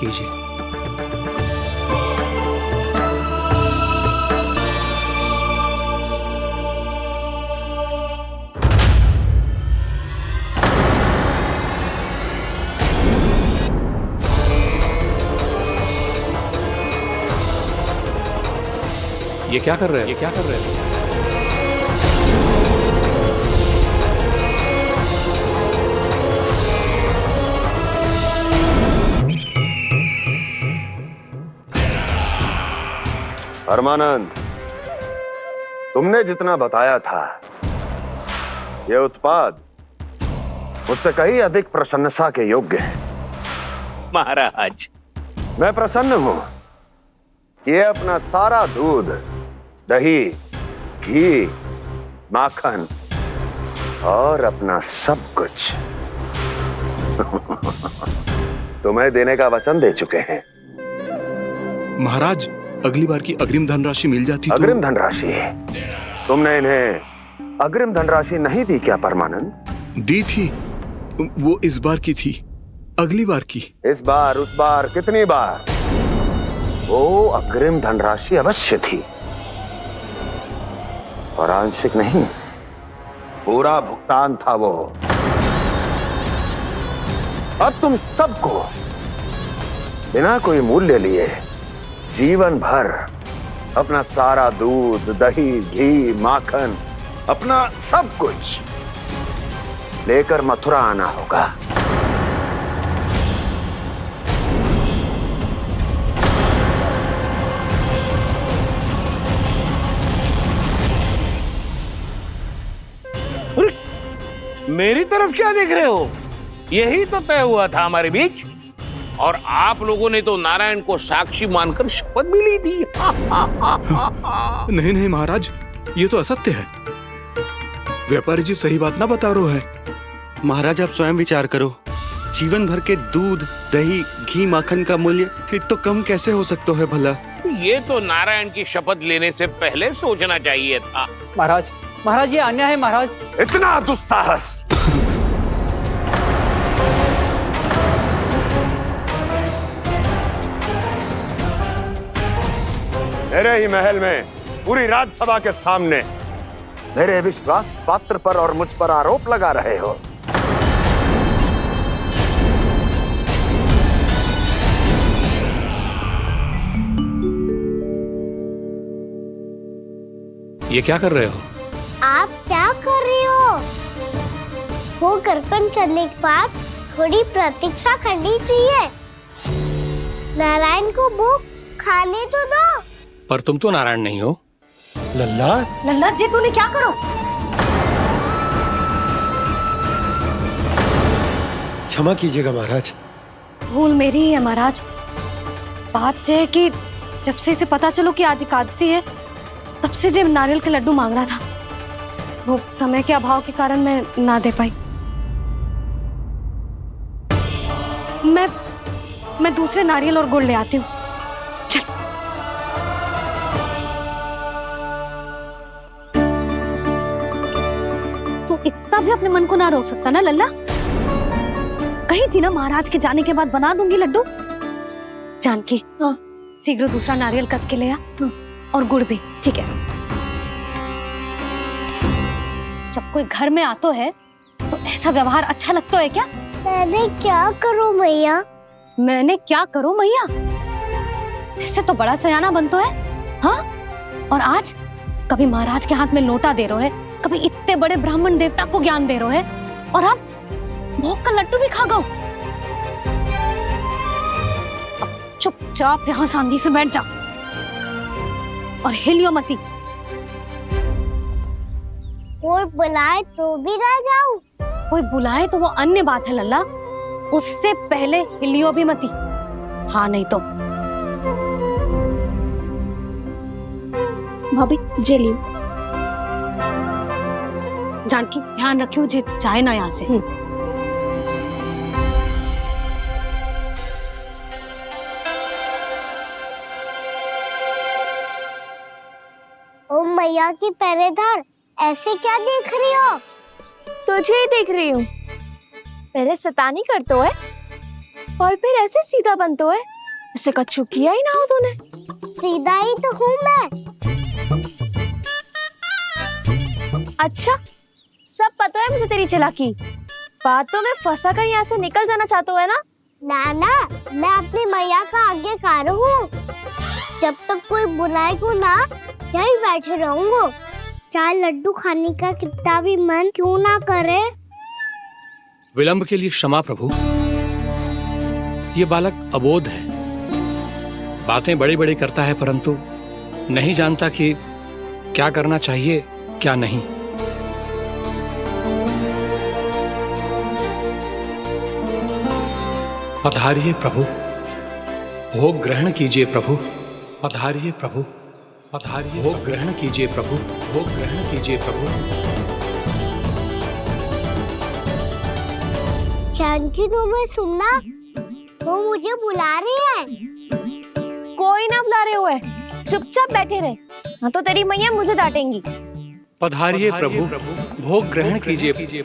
कीजिए। ये क्या कर रहे हैं? ये क्या कर रहे हैं? परमानंद, तुमने जितना बताया था, यह उत्पाद मुझसे कहीं अधिक प्रशंसा के योग्य है। महाराज, मैं प्रसन्न हूं। ये अपना सारा दूध, दही, घी, माखन और अपना सब कुछ तुम्हें देने का वचन दे चुके हैं। महाराज, अगली बार की अग्रिम धनराशि मिल जाती तो। अग्रिम धनराशि? तुमने इन्हें अग्रिम धनराशि नहीं दी क्या परमानंद? दी थी, वो इस बार की थी, अगली बार की। इस बार, उस बार, कितनी बार? वो अग्रिम धनराशि अवश्य थी और आंशिक नहीं, पूरा भुगतान था वो। अब तुम सबको बिना कोई मूल्य लिए जीवन भर अपना सारा दूध, दही, घी, माखन, अपना सब कुछ लेकर मथुरा आना होगा। मेरी तरफ क्या देख रहे हो? यही तो तय हुआ था हमारे बीच, और आप लोगों ने तो नारायण को साक्षी मानकर शपथ भी ली थी। नहीं नहीं महाराज, ये तो असत्य है। व्यापारी जी सही बात ना बता रहे है। महाराज, आप स्वयं विचार करो। जीवन भर के दूध, दही, घी, माखन का मूल्य तो कम कैसे हो सकता है भला? ये तो नारायण की शपथ लेने से पहले सोचना चाहिए था। महाराज, महाराज ये अन्याय है महाराज। इतना दुस्साहस! मेरे ही महल में पूरी राज्यसभा के सामने मेरे विश्वास पात्र पर और मुझ पर आरोप लगा रहे हो। ये क्या कर रहे हो? आप क्या कर रहे हो? वो कर्पण करने के बाद थोड़ी प्रतीक्षा करनी चाहिए। नारायण को भूख खाने तो दो। पर तुम तो नारायण नहीं हो। लल्ला, लल्ला जी, तूने क्या करो? क्षमा कीजिएगा महाराज। भूल मेरी ही है महाराज। बात यह है कि जब से इसे पता चलो कि आज एकादशी है, तब से जो नारियल के लड्डू मांग रहा था, वो समय के अभाव के कारण मैं ना दे पाई। मैं दूसरे नारियल और गुड़ ले आती हूँ। चल। तू इतना भी अपने मन को ना रोक सकता ना लल्ला? कही थी ना महाराज के जाने के बाद बना दूंगी लड्डू। जानकी, शीघ्र दूसरा नारियल कस के ले आ, और गुड़ भी। ठीक है। जब कोई घर में आतो है तो ऐसा व्यवहार अच्छा लगता है क्या? मैंने क्या करूं मैया? मैंने क्या करूं मैया? इससे तो बड़ा सयाना बनतो है। हाँ? और आज कभी महाराज के हाथ में लोटा दे रहे है, कभी इतने बड़े ब्राह्मण देवता को ज्ञान दे रहे है, और अब भोग का लड्डू भी खा गो। चुपचाप यहाँ शांति से बैठ जा और हिलियो मती। कोई बुलाए तो भी ना जाऊं? कोई बुलाए तो वो अन्य बात है लल्ला, उससे पहले हिलियो भी मती। हाँ नहीं तो। भाभी जे लियो। जानकी ध्यान रखियो जे जाए ना यहाँ से। ओ मैया की पहरेदार, ऐसे क्या देख रही हो? तुझे ही देख रही हूँ। पहले शैतानी करतो है। और फिर ऐसे सीधा बनतो है, इससे कच्चू किया ही ना हो तूने। सीधा ही तो हूँ मैं। अच्छा, सब पता है मुझे तेरी चालाकी। बातों में फंसा कर यहाँ से निकल जाना चाहते हो है ना? नाना, मैं अपनी मैया का आज्ञाकार हूँ। जब तक कोई बुलाएगा ना, यहीं बैठे रहूंगा। चाहे लड्डू खाने का कितना भी मन क्यों ना करे। विलंब के लिए क्षमा प्रभु। ये बालक अबोध है, बातें बड़ी बड़ी करता है परंतु नहीं जानता कि क्या करना चाहिए क्या नहीं। पधारिए प्रभु, भोग ग्रहण कीजिए प्रभु। पधारिए प्रभु, पधारिए, भोग ग्रहण कीजिए प्रभु, भोग ग्रहण कीजिए प्रभु। जानकी, तुम्हें सुनना, वो मुझे बुला रही है। कोई ना बुला रहे हुए, चुपचाप बैठे रहे, हाँ तो तेरी मैया मुझे डांटेंगी। पधारिए प्रभु, भोग ग्रहण कीजिए।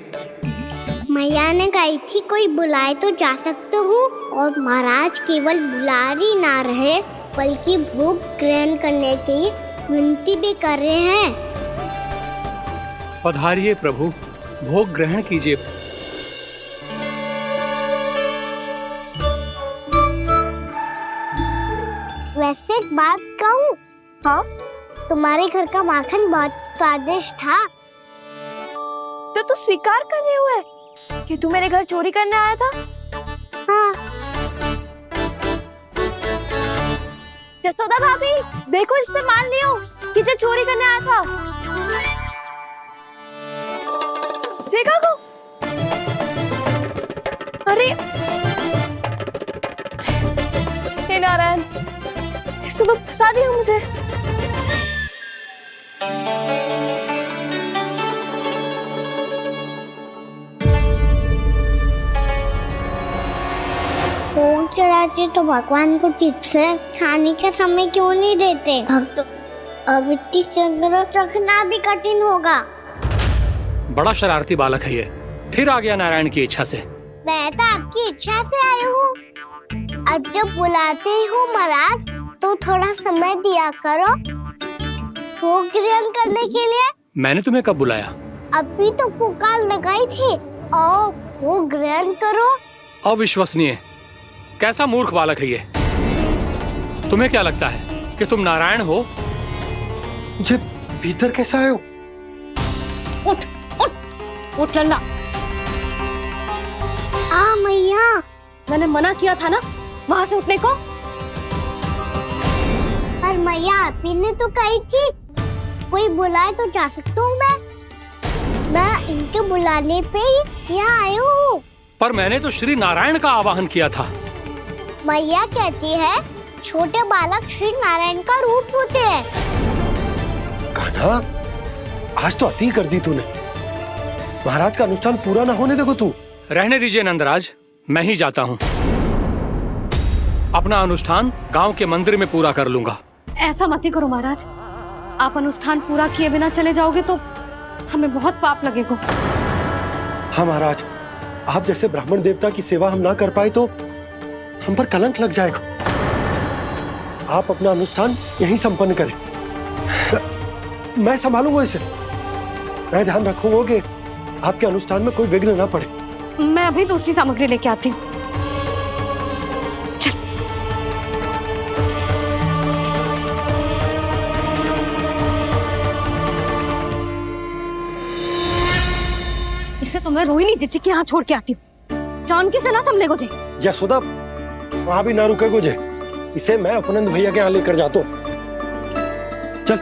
मैया ने कही थी कोई बुलाए तो जा सकते हूँ, और महाराज केवल बुला रही ना रहे बल्कि भोग ग्रहण करने की विनती भी कर रहे हैं। पधारिए प्रभु, भोग ग्रहण कीजिए। वैसे एक बात कहूँ? हाँ? तुम्हारे घर का माखन बहुत स्वादिष्ट था। तो तू स्वीकार कर रहे हुए कि तू मेरे घर चोरी करने आया था? हाँ। जसोदा भाभी, देखो इसने मान लियो कि जो चोरी करने आया था। देखा को? अरे हे नारायण, इसने तो फंसा दिया मुझे। भोग चढ़ाते तो भगवान को ठीक से खाने का समय क्यों नहीं देते? भक्त अब इतनी संग्रह रखना भी कठिन होगा। बड़ा शरारती बालक है ये, फिर आ गया नारायण की इच्छा से। मैं तो आपकी इच्छा से आई हूँ। अब जब बुलाते ही हो महाराज, तो थोड़ा समय दिया करो भोग ग्रहण करने के लिए। मैंने तुम्हें कब बुलाया? अभी तो पुकार लगाई थी, आओ भोग ग्रहण करो। अविश्वसनीय, कैसा मूर्ख बालक है ये। तुम्हें क्या लगता है कि तुम नारायण हो? मुझे भीतर कैसे आए हो? उठ उठ उठ लल्ला। मैया, मैंने मना किया था ना वहां से उठने को। पर मैया, आपी ने तो कही थी कोई बुलाए तो जा सकता हूँ मैं इनके बुलाने पे ही यहाँ आई हूँ। पर मैंने तो श्री नारायण का आवाहन किया था। मैया कहती है छोटे बालक श्री नारायण का रूप होते हैं। कान्हा, आज तो अति कर दी तूने। महाराज का अनुष्ठान पूरा ना होने देखो तू। रहने दीजिए नंदराज, मैं ही जाता हूँ। अपना अनुष्ठान गांव के मंदिर में पूरा कर लूंगा। ऐसा मत ही करो महाराज, आप अनुष्ठान पूरा किए बिना चले जाओगे तो हमें बहुत पाप लगेगा। हाँ महाराज, आप जैसे ब्राह्मण देवता की सेवा हम ना कर पाए तो हम पर कलंक लग जाएगा। आप अपना अनुष्ठान यहीं संपन्न करें, मैं संभालूंगा इसे। मैं ध्यान रखूंगा कि आपके अनुष्ठान में कोई विघ्न ना पड़े। मैं अभी दूसरी सामग्री लेके आती हूँ। इसे तो मैं रोहिणी जीजी के यहाँ छोड़ के आती हूँ। जानकी से ना संभले गुजे। यशोदा, वहां भी ना रुके गुजे। इसे मैं अपनंद भैया के यहाँ लेकर जाता हूँ। चल।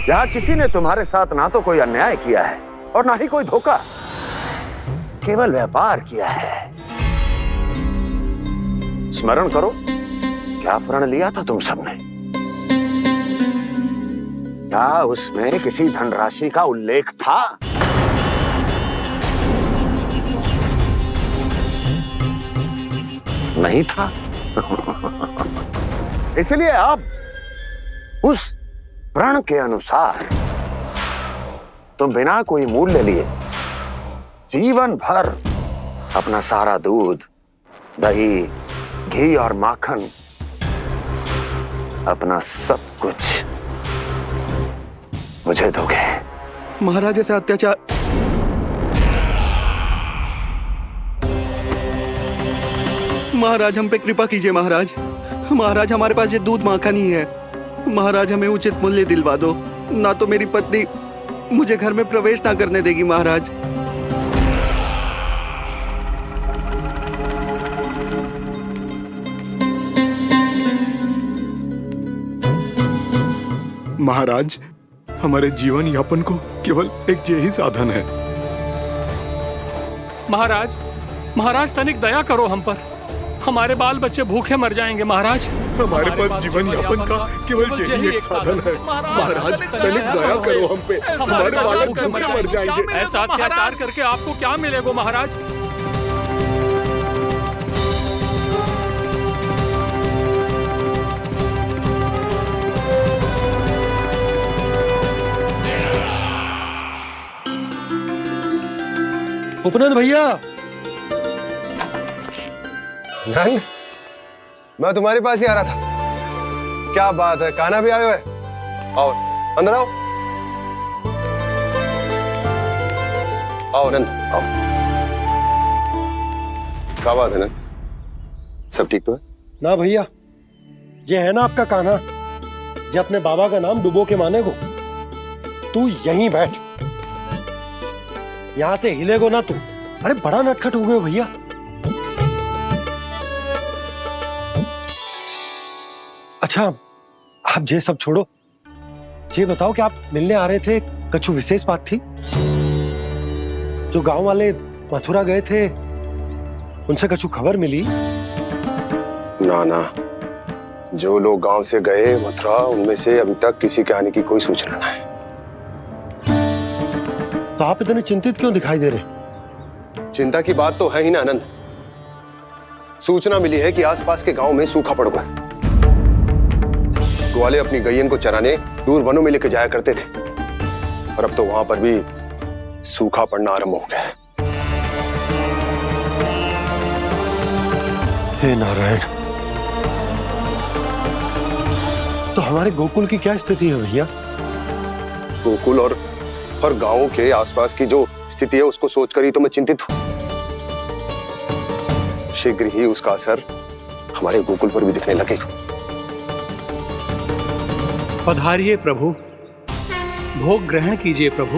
यहाँ किसी ने तुम्हारे साथ ना तो कोई अन्याय किया है और ना ही कोई धोखा, केवल व्यापार किया है। स्मरण करो, क्या प्रण लिया था तुम सबने? क्या उसमें किसी धनराशि का उल्लेख था? नहीं था। इसलिए अब उस प्रण के अनुसार तुम बिना कोई मूल्य लिए जीवन भर अपना सारा दूध, दही, घी और माखन, अपना सब कुछ मुझे दोगे? महाराज ऐसा अत्याचार। महाराज हम पे कृपा कीजिए महाराज। महाराज हमारे पास ये दूध माखन ही है। महाराज हमें उचित मूल्य दिलवा दो, ना तो मेरी पत्नी मुझे घर में प्रवेश ना करने देगी महाराज। महाराज हमारे जीवन यापन को केवल एक यही साधन है। महाराज, महाराज तनिक दया करो हम पर। हमारे बाल बच्चे भूखे मर जाएंगे महाराज। हमारे पास जीवन यापन का केवल यही एक साधन है। महाराज तनिक दया करो हम पे, हमारे बालक भूखे मर जाएंगे। ऐसा अत्याचार करके आपको क्या मिलेगा महाराज? उपनंद भैया। नंद, मैं तुम्हारे पास ही आ रहा था। क्या बात है, कान्हा भी आयो है? आओ अंदर आओ। आओ नंद आओ। क्या बात है नंद, सब ठीक तो है? ना भैया, ये है ना आपका कान्हा, ये अपने बाबा का नाम डुबो के माने को। तू यहीं बैठ, यहां से हिलेगो ना तू। अरे बड़ा नटखट हो गए हो भैया। अच्छा आप ये सब छोड़ो, ये बताओ कि आप मिलने आ रहे थे, कछु विशेष बात थी? जो गांव वाले मथुरा गए थे उनसे कछु खबर मिली? ना ना, जो लोग गांव से गए मथुरा, उनमें से अभी तक किसी के आने की कोई सूचना नहीं। तो आप इतने चिंतित क्यों दिखाई दे रहे? चिंता की बात तो है ही ना आनंद। सूचना मिली है कि आसपास के गांव में सूखा पड़ गया। ग्वाले अपनी गैयन को चराने दूर वनों में लेकर जाया करते थे, और अब तो वहां पर भी सूखा पड़ना आरंभ हो गया है। हे नारायण, तो हमारे गोकुल की क्या स्थिति है भैया? गोकुल और गांवों के आसपास की जो स्थिति है उसको सोचकर ही तो मैं चिंतित हूं। शीघ्र ही उसका असर हमारे गोकुल पर भी दिखने लगेगा। पधारिए प्रभु, भोग ग्रहण कीजिए प्रभु।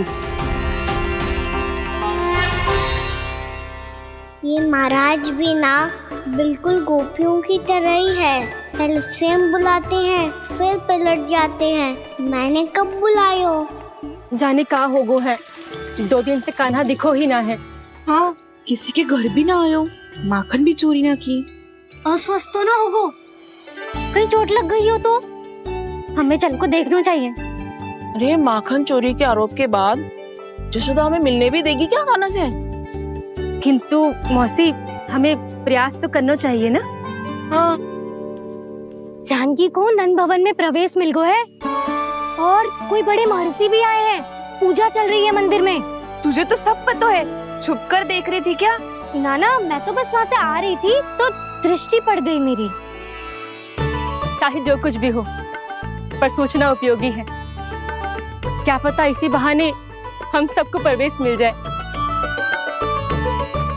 ये महाराज भी ना बिल्कुल गोपियों की तरह ही है। पहले स्वयं बुलाते हैं, फिर पलट जाते हैं। मैंने कब बुलायो? जाने का होगो है, 2 दिन से कान्हा दिखो ही ना है। हाँ, किसी के घर भी ना आयो, माखन भी चोरी ना की। अस्वस्थ तो ना होगो, कहीं चोट लग गई हो तो? हमें चल को देखना चाहिए। अरे माखन चोरी के आरोप के बाद जशोदा हमें मिलने भी देगी क्या कान्हा से? किंतु मौसी, हमें प्रयास तो करना चाहिए ना। हाँ, जानकी को नंद भवन में प्रवेश मिल गो है, और कोई बड़े महर्षि भी आए हैं। पूजा चल रही है मंदिर में। तुझे तो सब पता है, छुप कर देख रही थी क्या? नाना, मैं तो बस वहाँ से आ रही थी तो दृष्टि पड़ गई मेरी। चाहे जो कुछ भी हो, पर सूचना उपयोगी है। क्या पता इसी बहाने हम सबको प्रवेश मिल जाए।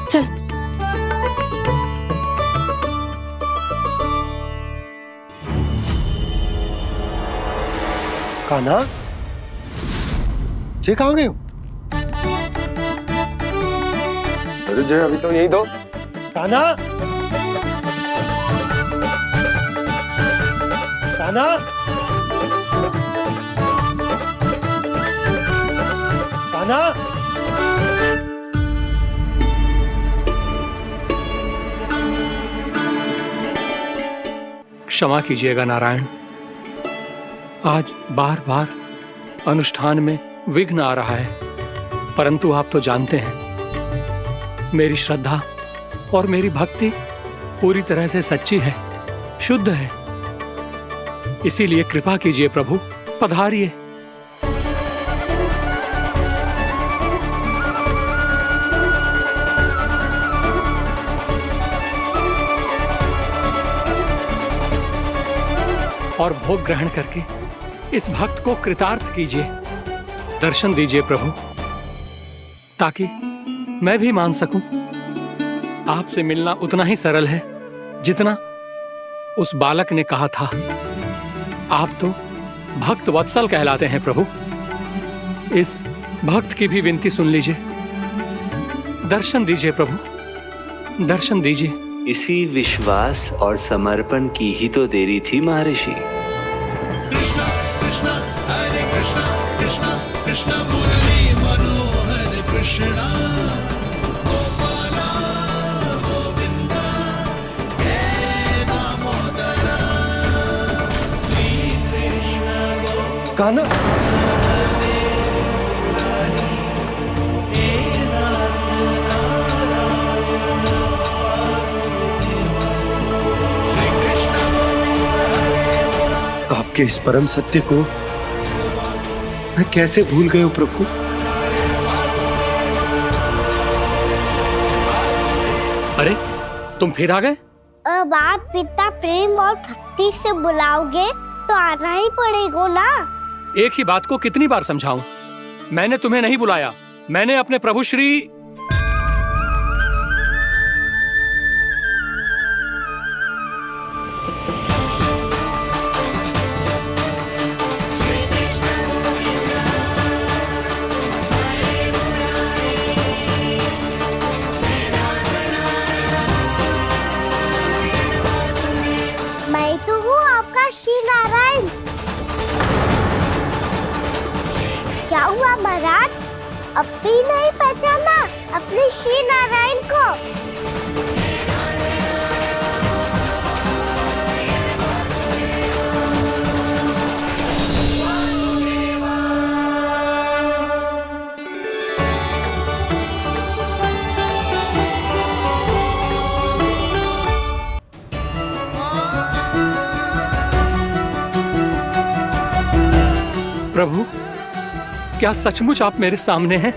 चल। कान्हा, ये कहाँ गए हो? अरे जय, अभी तो यही दो। कान्हा, कान्हा, कान्हा। क्षमा कीजिएगा नारायण, आज बार बार अनुष्ठान में विघ्न आ रहा है, परंतु आप तो जानते हैं मेरी श्रद्धा और मेरी भक्ति पूरी तरह से सच्ची है, शुद्ध है। इसीलिए कृपा कीजिए प्रभु, पधारिए। और भोग ग्रहण करके इस भक्त को कृतार्थ कीजिए। दर्शन दीजिए प्रभु, ताकि मैं भी मान सकूं। आपसे मिलना उतना ही सरल है जितना उस बालक ने कहा था। आप तो भक्त वत्सल कहलाते हैं प्रभु। इस भक्त की भी विनती सुन लीजिए। दर्शन दीजिए प्रभु, दर्शन दीजिए। इसी विश्वास और समर्पण की ही तो देरी थी महर्षि। कृष्णा कृष्णा हरे कृष्णा कृष्णा कृष्णा मुरली मनोहर कृष्णा गोपाला गोविंदा हे दामोदरा श्री कृष्ण कान्हा, आपके इस परम सत्य को मैं कैसे भूल गया हूं प्रभु। अरे तुम फिर आ गए? अब आप इतना प्रेम और भक्ति से बुलाओगे तो आना ही पड़ेगा ना। एक ही बात को कितनी बार समझाऊं? मैंने तुम्हें नहीं बुलाया, मैंने अपने प्रभु श्री मैं तो हूँ आपका श्री नारायण। क्या हुआ महाराज, अब भी नहीं पहचाना अपने श्री नारायण को? प्रभु, क्या सचमुच आप मेरे सामने हैं?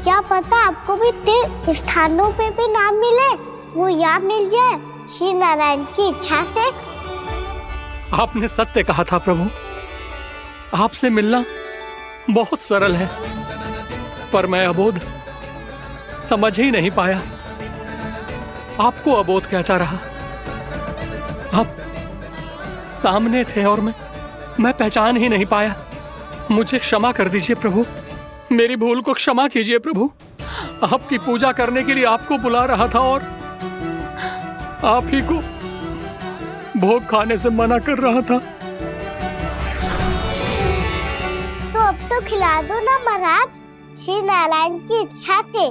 क्या पता आपको भी तीर्थ स्थानों पे भी नाम मिले, वो यहाँ मिल जाए श्री नारायण की इच्छा से। आपने सत्य कहा था प्रभु, आपसे मिलना बहुत सरल है, पर मैं अबोध समझ ही नहीं पाया। आपको अबोध कहता रहा। आप सामने थे और मैं पहचान ही नहीं पाया। मुझे क्षमा कर दीजिए प्रभु, मेरी भूल को क्षमा कीजिए प्रभु। आपकी पूजा करने के लिए आपको बुला रहा था और आप ही को भोग खाने से मना कर रहा था। तो अब तो खिला दो ना महाराज, श्री नारायण की इच्छा से।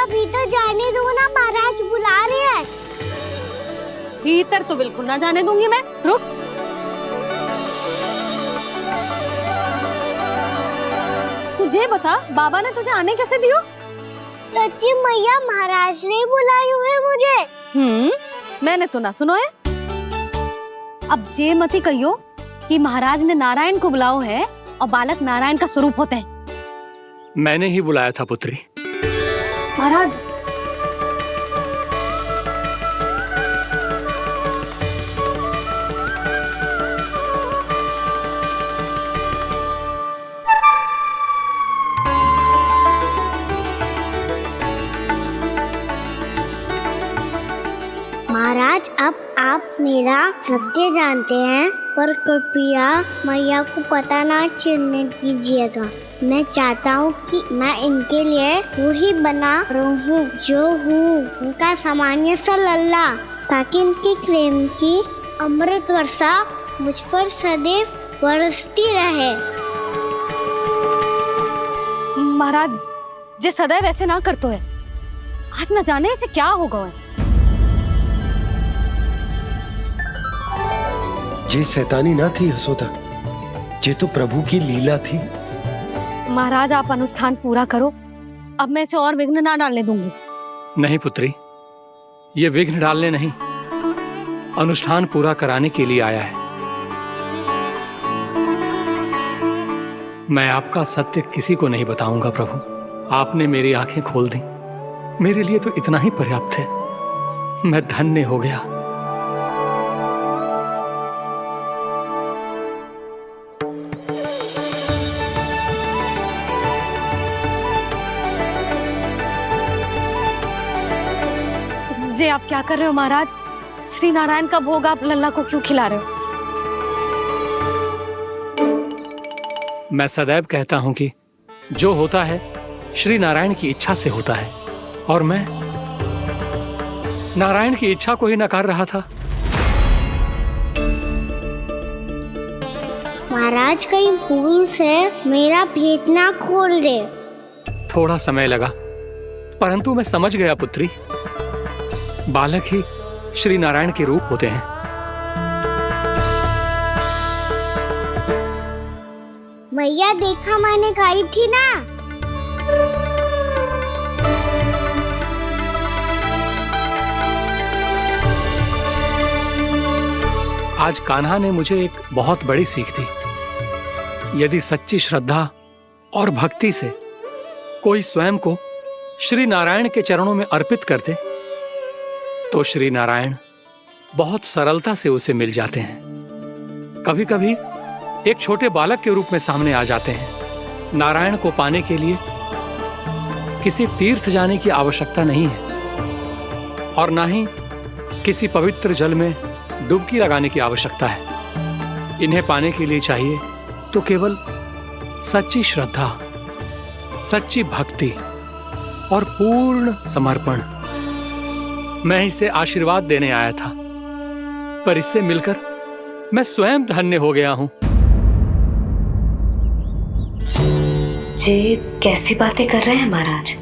भीतर जाने दो ना, महाराज बुला रहे हैं। भीतर तो बिल्कुल ना जाने दूंगी मैं। रुक। तुझे बता, बाबा ने तुझे आने कैसे दियो? सच्ची मैया, महाराज ने बुलाई हुई मुझे। मैंने तो ना सुनो है। अब जे मती कहियो कि महाराज ने नारायण को बुलाओ है और बालक नारायण का स्वरूप होते हैं। मैंने ही बुलाया था पुत्री। महाराज, महाराज, अब आप मेरा सत्य जानते हैं, पर कृपया मैया को पता ना चलने दीजिएगा। मैं चाहता हूँ कि मैं इनके लिए वही बना रहूँ जो हूँ, उनका सामान्य सा लल्ला, ताकि इनकी प्रेम की अमृत वर्षा मुझ पर सदैव बरसती रहे। महाराज, जे सदैव ऐसे ना करतो है, आज न जाने इसे क्या होगा है। जे शैतानी ना थी यशोदा, जे तो प्रभु की लीला थी। महाराज, आप अनुष्ठान पूरा करो, अब मैं इसे और विघ्न ना डालने दूंगी। नहीं पुत्री, ये विघ्न डालने नहीं, अनुष्ठान पूरा कराने के लिए आया है। मैं आपका सत्य किसी को नहीं बताऊंगा प्रभु। आपने मेरी आंखें खोल दी, मेरे लिए तो इतना ही पर्याप्त है। मैं धन्य हो गया। जी आप क्या कर रहे हो महाराज? श्री नारायण का भोग आप लल्ला को क्यों खिला रहे हो? मैं सदैव कहता हूं कि जो होता है श्री नारायण की इच्छा से होता है, और मैं नारायण की इच्छा को ही नकार रहा था। महाराज कहीं भूल से मेरा भेद ना खोल दे। थोड़ा समय लगा, परंतु मैं समझ गया पुत्री। बालक ही श्री नारायण के रूप होते हैं। मैया देखा मैंने खाई थी ना। आज कान्हा ने मुझे एक बहुत बड़ी सीख दी। यदि सच्ची श्रद्धा और भक्ति से कोई स्वयं को श्री नारायण के चरणों में अर्पित कर दे, तो श्री नारायण बहुत सरलता से उसे मिल जाते हैं। कभी कभी एक छोटे बालक के रूप में सामने आ जाते हैं। नारायण को पाने के लिए किसी तीर्थ जाने की आवश्यकता नहीं है, और ना ही किसी पवित्र जल में डुबकी लगाने की आवश्यकता है। इन्हें पाने के लिए चाहिए तो केवल सच्ची श्रद्धा, सच्ची भक्ति और पूर्ण समर्पण। मैं इसे आशीर्वाद देने आया था, पर इससे मिलकर मैं स्वयं धन्य हो गया हूं। जी कैसी बातें कर रहे हैं महाराज?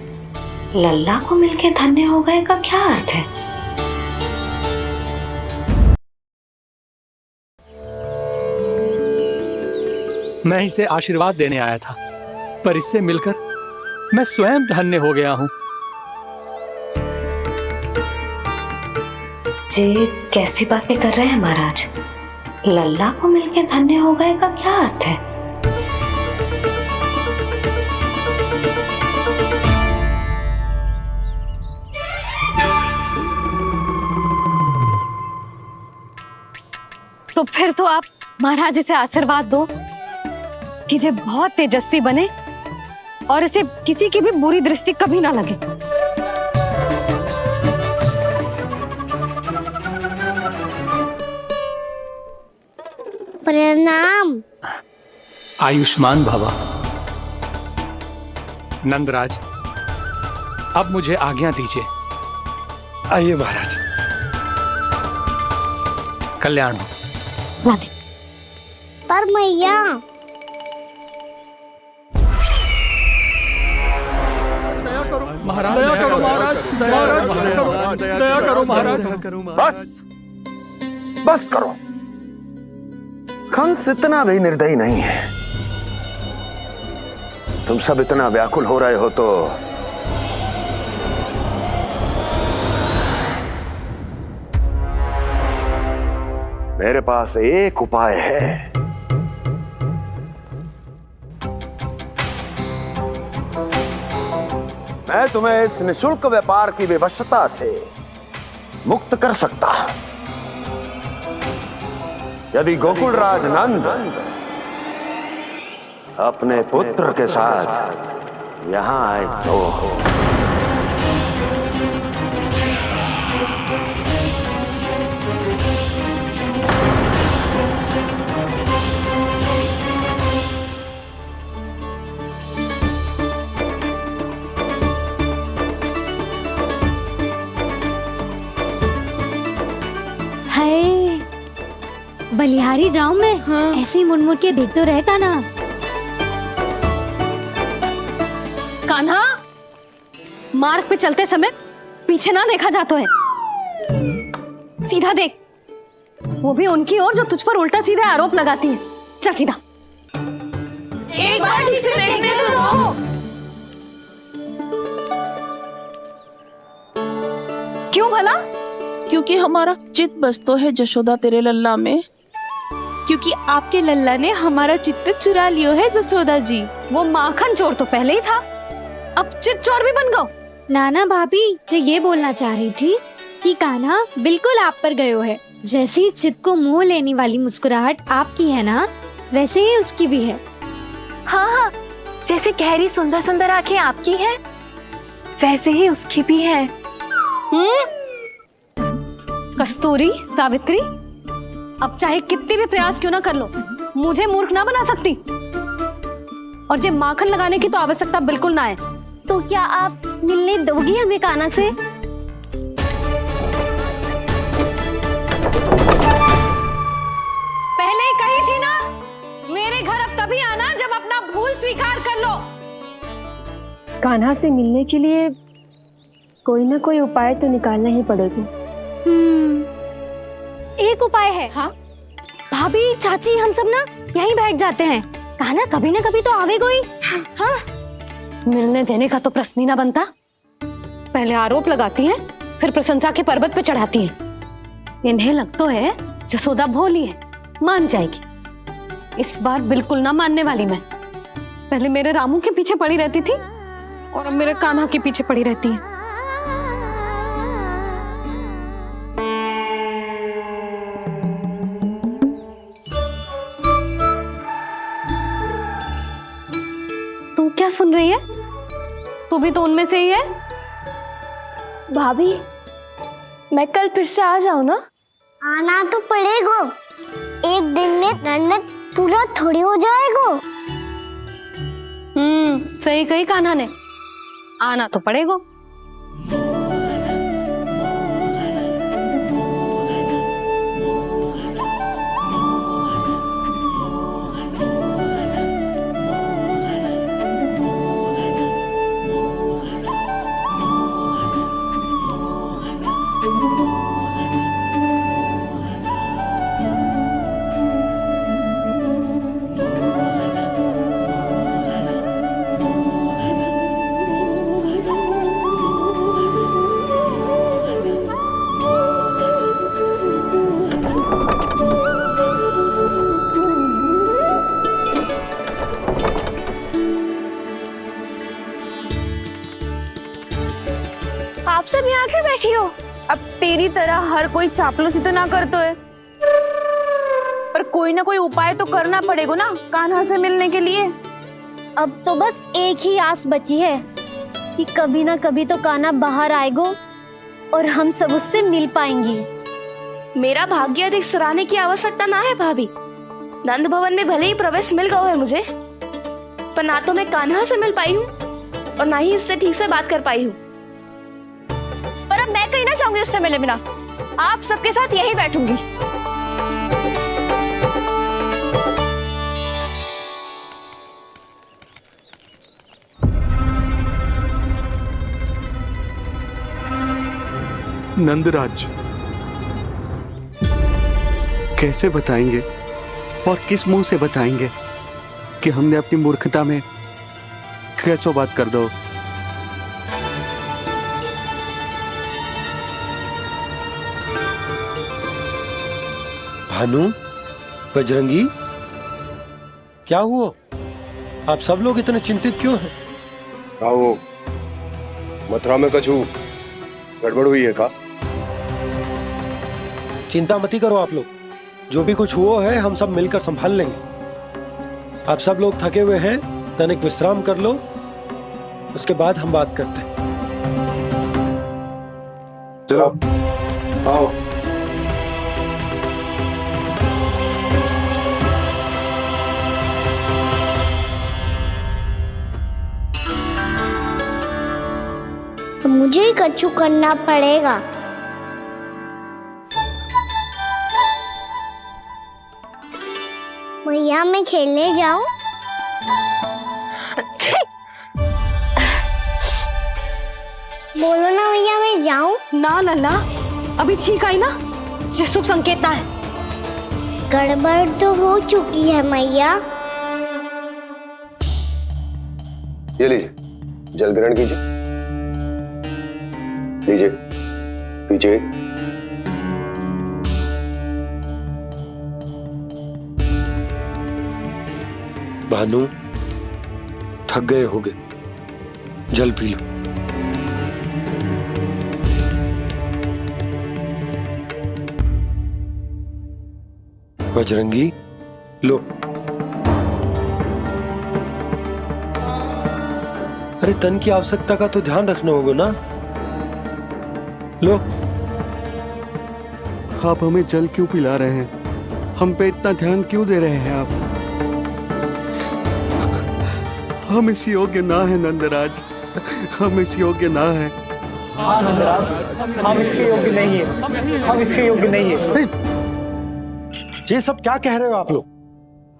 लल्ला को मिलके धन्य हो गए का क्या अर्थ है? मैं इसे आशीर्वाद देने आया था, पर इससे मिलकर मैं स्वयं धन्य हो गया हूं। जी कैसी बातें कर रहे हैं महाराज? लल्ला को मिलके धन्य हो गए का क्या अर्थ है? तो फिर तो आप महाराज इसे आशीर्वाद दो कि ये बहुत तेजस्वी बने और इसे किसी की भी बुरी दृष्टि कभी ना लगे। प्रणाम। आयुष्मान भव। नंदराज, अब मुझे आज्ञा दीजिए। आइए महाराज। कल्याण हो। पर मैया महाराज, दया करो महाराज, दया करो महाराज। बस बस करो। कंस इतना भी निर्दयी नहीं है। तुम सब इतना व्याकुल हो रहे हो तो मेरे पास एक उपाय है। मैं तुम्हें इस निशुल्क व्यापार की विवशता से मुक्त कर सकता हूं, यदि गोकुलराज नंद अपने पुत्र के साथ यहां आए तो। बलिहारी जाऊं मैं? हाँ। ऐसे ही मुड़ के देख तो रहता ना। कान्हा, मार्ग पे चलते समय पीछे ना देखा जाता है, सीधा देख। वो भी उनकी ओर जो तुझ पर उल्टा सीधा आरोप लगाती है। चल सीधा। एक बार ठीक से देखने तो दो। क्यों भला? क्योंकि हमारा चित्त बस तो है जशोदा तेरे लल्ला में। क्योंकि आपके लल्ला ने हमारा चित्त चुरा लियो है जसोदा जी। वो माखन चोर तो पहले ही था, अब चित चोर भी बन गो। नाना भाभी जो ये बोलना चाह रही थी कि कान्हा बिल्कुल आप पर गयो है। जैसे ही चित को मोह लेने वाली मुस्कुराहट आपकी है ना, वैसे ही उसकी भी है। हाँ हाँ, जैसे गहरी सुंदर सुंदर आंखें आपकी हैं, वैसे ही उसकी भी है। कस्तूरी, सावित्री, अब चाहे कितने भी प्रयास क्यों ना कर लो, मुझे मूर्ख ना बना सकती। और जे माखन लगाने की तो आवश्यकता बिल्कुल ना है। तो क्या आप मिलने दोगी हमें कान्हा से? पहले ही कही थी ना, मेरे घर अब तभी आना जब अपना भूल स्वीकार कर लो। कान्हा से मिलने के लिए कोई ना कोई उपाय तो निकालना ही पड़ेगा। एक उपाय है। हाँ भाभी, चाची, हम सब ना यहीं बैठ जाते हैं। कान्हा कभी ना कभी तो आवेगा ही। हाँ, मिलने देने का तो प्रश्न ही ना बनता। पहले आरोप लगाती हैं, फिर प्रशंसा के पर्वत पे चढ़ाती हैं। इन्हें लगता है जसोदा भोली है, मान जाएगी। इस बार बिल्कुल ना मानने वाली मैं। पहले मेरे रामू के पीछे पड़ी रहती थी और अब मेरे कान्हा के पीछे पड़ी रहती है। तू क्या सुन रही है? तू भी तो उनमें से ही है। भाभी, मैं कल फिर से आ जाऊं ना? आना तो पड़ेगा। एक दिन में रन्नत पूरा थोड़ी हो जाएगा। सही कही कान्हा ने, आना तो पड़ेगा। आप सब यहाँ क्यों बैठी हो? अब तेरी तरह हर कोई चापलूसी तो ना करतो है, पर कोई ना कोई उपाय तो करना पड़ेगा ना कान्हा से मिलने के लिए। अब तो बस एक ही आस बची है कि कभी ना कभी तो कान्हा बाहर आएगा और हम सब उससे मिल पाएंगे। मेरा भाग्य अधिक सराहने की आवश्यकता ना है भाभी। नंद भवन में भले ही प्रवेश मिल गया है मुझे, पर ना तो मैं कान्हा से मिल पाई हूँ और ना ही उससे ठीक से बात कर पाई हूँ। पर अब मैं कहीं ना चाहूंगी उससे मिले बिना। आप सबके साथ यहीं बैठूंगी। नंदराज, कैसे बताएंगे और किस मुंह से बताएंगे कि हमने अपनी मूर्खता में कैसो बात कर दो। भानु, बजरंगी, क्या हुआ? आप सब लोग इतने चिंतित क्यों हैं? आओ, मथुरा में कछु गड़बड़ हुई है का? चिंता मत करो आप लोग, जो भी कुछ हुआ है हम सब मिलकर संभाल लेंगे। आप सब लोग थके हुए हैं, तनिक विश्राम कर लो, उसके बाद हम बात करते हैं। चलो, आओ। मुझे ही कछु करना पड़ेगा। मैया, मैं खेलने जाऊं? बोलो ना मैया, मैं जाऊं? ना लल्ला, अभी छींक आई ना, ये शुभ संकेत ना है। गड़बड़ तो हो चुकी है मैया। ये लीजिए, जल ग्रहण कीजिए। लीजिए, पीजिए। भानु, थक गए होगे, जल पी लो। बजरंगी, लो। अरे तन की आवश्यकता का तो ध्यान रखना होगा ना। लो। आप हमें जल क्यों पिला रहे हैं? हम पे इतना ध्यान क्यों दे रहे हैं आप? हम इस योग्य ना है नंदराज, हम इस योग्य ना है। हाँ नंदराज, हम इसके योग्य नहीं है, हम इसके योग्य नहीं है। ये सब क्या कह रहे हो आप लोग?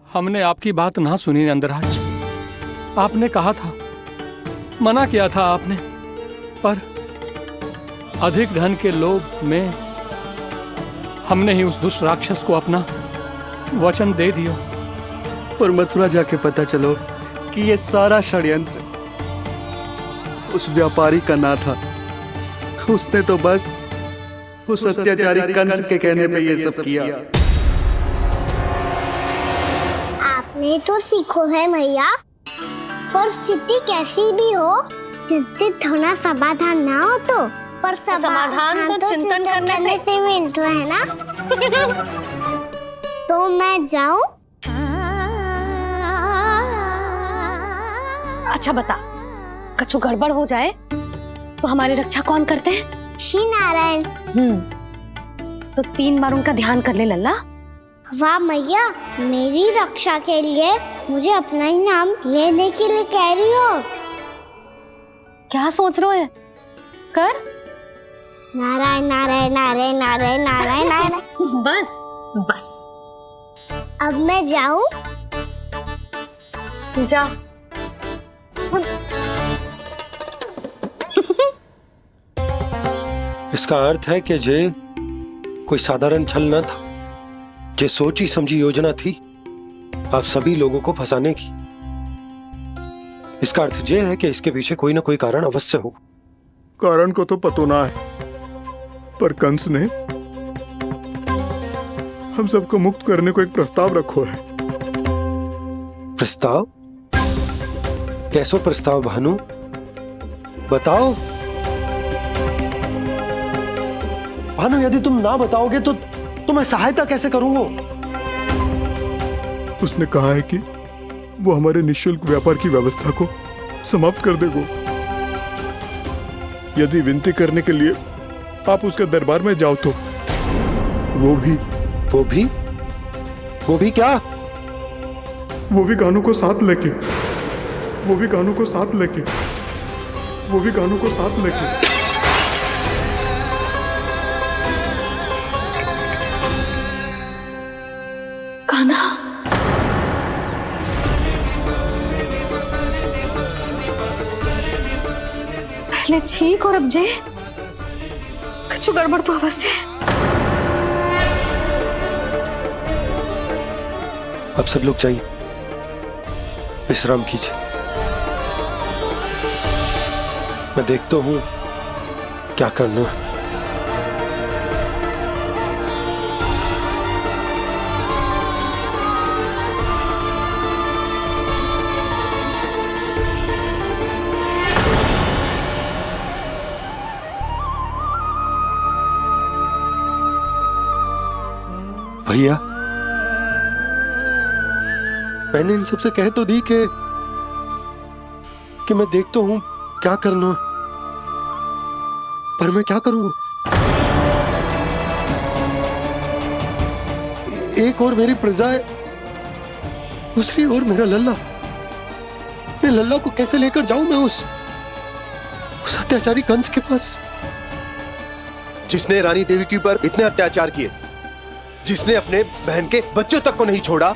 हमने आपकी बात ना सुनी नंदराज। आपने कहा था, मना किया था आपने, पर अधिक धन के लोभ में हमने ही उस दुष्ट राक्षस को अपना वचन दे दिया। पर मथुरा जाके पता चलो कि ये सारा षड्यंत्र उस व्यापारी का ना था। उसने तो बस उस अत्याचारी कंस के कहने पे ये सब किया। आपने तो सीखो है भैया, पर स्थिति कैसी भी हो, चिंतित होना समाधान ना हो तो, पर समाधान तो चिंतन करने से मिलता है ना। तो मैं जाऊं? अच्छा बता, कछु गड़बड़ हो जाए तो हमारी रक्षा कौन करते हैं? श्री नारायण। तो 3 बार उनका ध्यान कर ले लल्ला। वाह मैया, मेरी रक्षा के लिए मुझे अपना ही नाम लेने के लिए कह रही हो? क्या सोच रहे हो? कर। नारायण नारायण नारायण नारायण नारायण नारायण। बस बस। अब मैं जाऊं? जा। इसका अर्थ है कि जे कोई साधारण छल न था, जे सोची समझी योजना थी आप सभी लोगों को फंसाने की। इसका अर्थ ये है कि इसके पीछे कोई ना कोई कारण अवश्य हो। कारण को तो पतो ना है, पर कंस ने हम सबको मुक्त करने को एक प्रस्ताव रखो है। प्रस्ताव? कैसो प्रस्ताव भानु, बताओ। भानु, यदि तुम ना बताओगे तो मैं सहायता कैसे करूंगा? उसने कहा है कि वो हमारे निःशुल्क व्यापार की व्यवस्था को समाप्त कर देगा। यदि विनती करने के लिए आप उसके दरबार में जाओ तो वो भी क्या? वो भी गानों को साथ लेके, वो भी गानों को साथ लेके, वो भी गानों को साथ लेके। कान्हा, पहले ठीक और अब जे कुछ गड़बड़ तो अवश्य है। अब सब लोग जाइए, विश्राम कीजिए। मैं देखता हूं क्या करना है। भैया, मैंने इन सबसे कह तो दी कि मैं देखता हूं क्या करना, पर मैं क्या करूंगा? एक और मेरी प्रजा है, दूसरी ओर मेरा लल्ला। मैं लल्ला को कैसे लेकर जाऊं मैं उस अत्याचारी कंस के पास, जिसने रानी देवी के ऊपर इतने अत्याचार किए, जिसने अपने बहन के बच्चों तक को नहीं छोड़ा,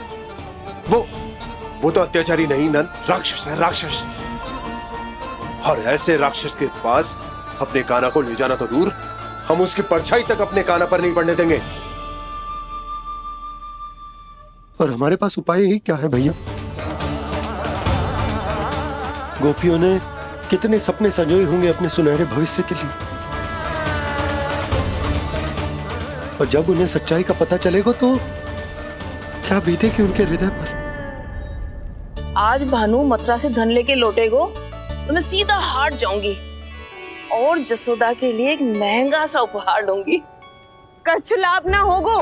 वो तो अत्याचारी नहीं नंद, राक्षस है, राक्षस। और ऐसे राक्षस के पास अपने कान्हा को ले जाना तो दूर, हम उसकी परछाई तक अपने कान्हा पर नहीं पड़ने देंगे। और हमारे पास उपाय ही क्या है भैया? गोपियों ने कितने सपने सजोए होंगे अपने सुनहरे भविष्य के लिए, और जब उन्हें सच्चाई का पता चलेगा तो क्या बीतेगी उनके हृदय पर? आज भानु मथुरा से धन लेके लौटेगो तो मैं सीधा हाट जाऊंगी और जसोदा के लिए एक महंगा सा उपहार लूंगी। कछु लाभ ना होगो।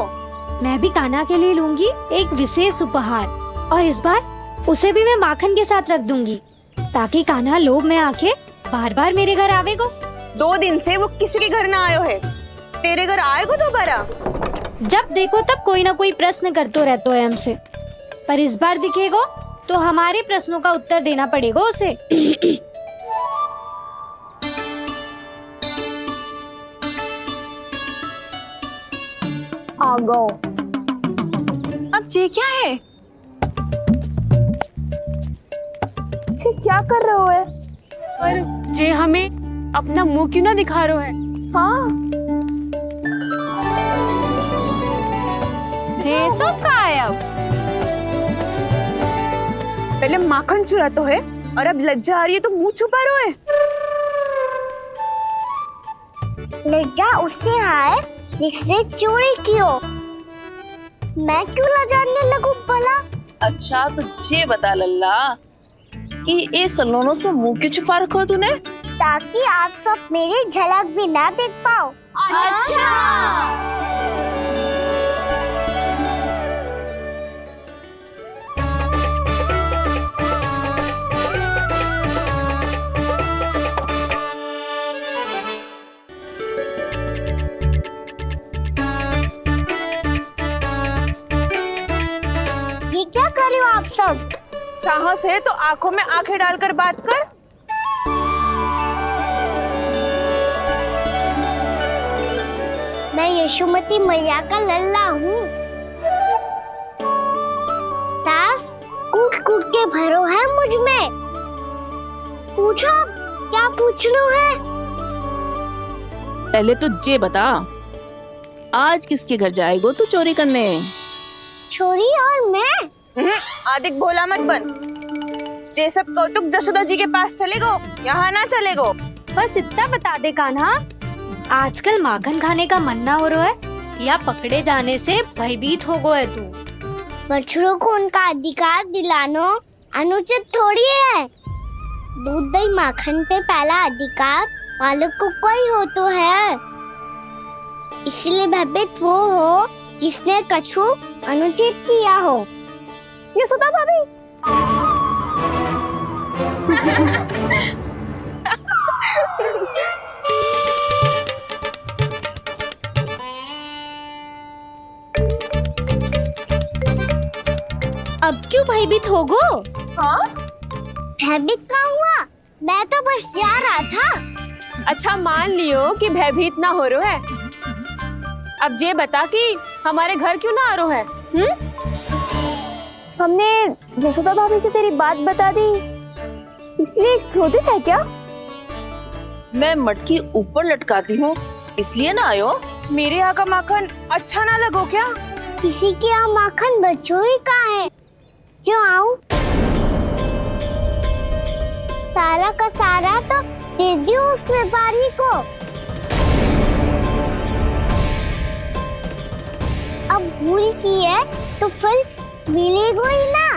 मैं भी कान्हा के लिए लूंगी एक विशेष उपहार, और इस बार उसे भी मैं माखन के साथ रख दूंगी ताकि कान्हा लोभ में आके बार बार मेरे घर आवेगो। 2 दिन से वो किसी के घर ना आयो है, तेरे घर आएगो दोबारा? जब देखो तब कोई ना कोई प्रश्न करते रहते है हमसे, पर इस बार दिखेगो तो हमारे प्रश्नों का उत्तर देना पड़ेगा उसे। आ गो। अब ये क्या है? ये क्या कर रहे हो है? पर जे हमें अपना मुंह क्यों ना दिखा रहे है? हाँ, जे सब का है अब? पहले माखन चुरा तो है और अब लज्जा आ रही है तो मुंह छुपा रहे है। लज्जा उससे है जिससे चोरी की हो। मैं क्यों लजाने लगूं भला? अच्छा तो ये बता लल्ला कि ये सलोनों से मुंह क्यों छुपा रखो तूने? ताकि आप सब मेरी झलक भी ना देख पाओ। अच्छा। ये क्या कर रहे हो आप सब? साहस है तो आंखों में आंखें डालकर बात कर। मैं यशोमती मैया का लल्ला हूँ। सास कूट कूट के भरो है मुझ में। पूछो क्या पूछना है? पहले तो ये बता, आज किसके घर जाएगो तू चोरी करने? छोरी और मैं? आदिक भोला मत बन। ये सब कौतुक जसोदा जी के पास चलेगो, यहाँ ना चलेगो। बस इतना बता दे कान्हा, आजकल माखन खाने का मन ना हो रहा है या पकड़े जाने से भयभीत हो गए तू? बछड़ों को उनका अधिकार दिलाना अनुचित थोड़ी है। दूध दही माखन पे पहला अधिकार मालिक को कोई हो तो है। इसलिए भयभीत वो हो जिसने कछु अनुचित किया हो। यशोदा भाभी। अब क्यों भयभीत हो गो? हाँ? भयभीत क्या हुआ? मैं तो बस जा रहा था। अच्छा मान लियो कि भयभीत ना हो रहा है। अब ये बता कि हमारे घर क्यों ना आ रहा है? हमने यशोदा भाभी से तेरी बात बता दी, इसलिए क्रोधित है क्या? मैं मटकी ऊपर लटकाती हूँ इसलिए ना आयो? मेरे यहाँ का माखन अच्छा ना लगो क्या? किसी के यहाँ माखन बचो ही कहाँ है जो आऊं? सारा का सारा तो दे दियो उस व्यापारी को। अब भूल की है तो फिर मिलेगो ही ना।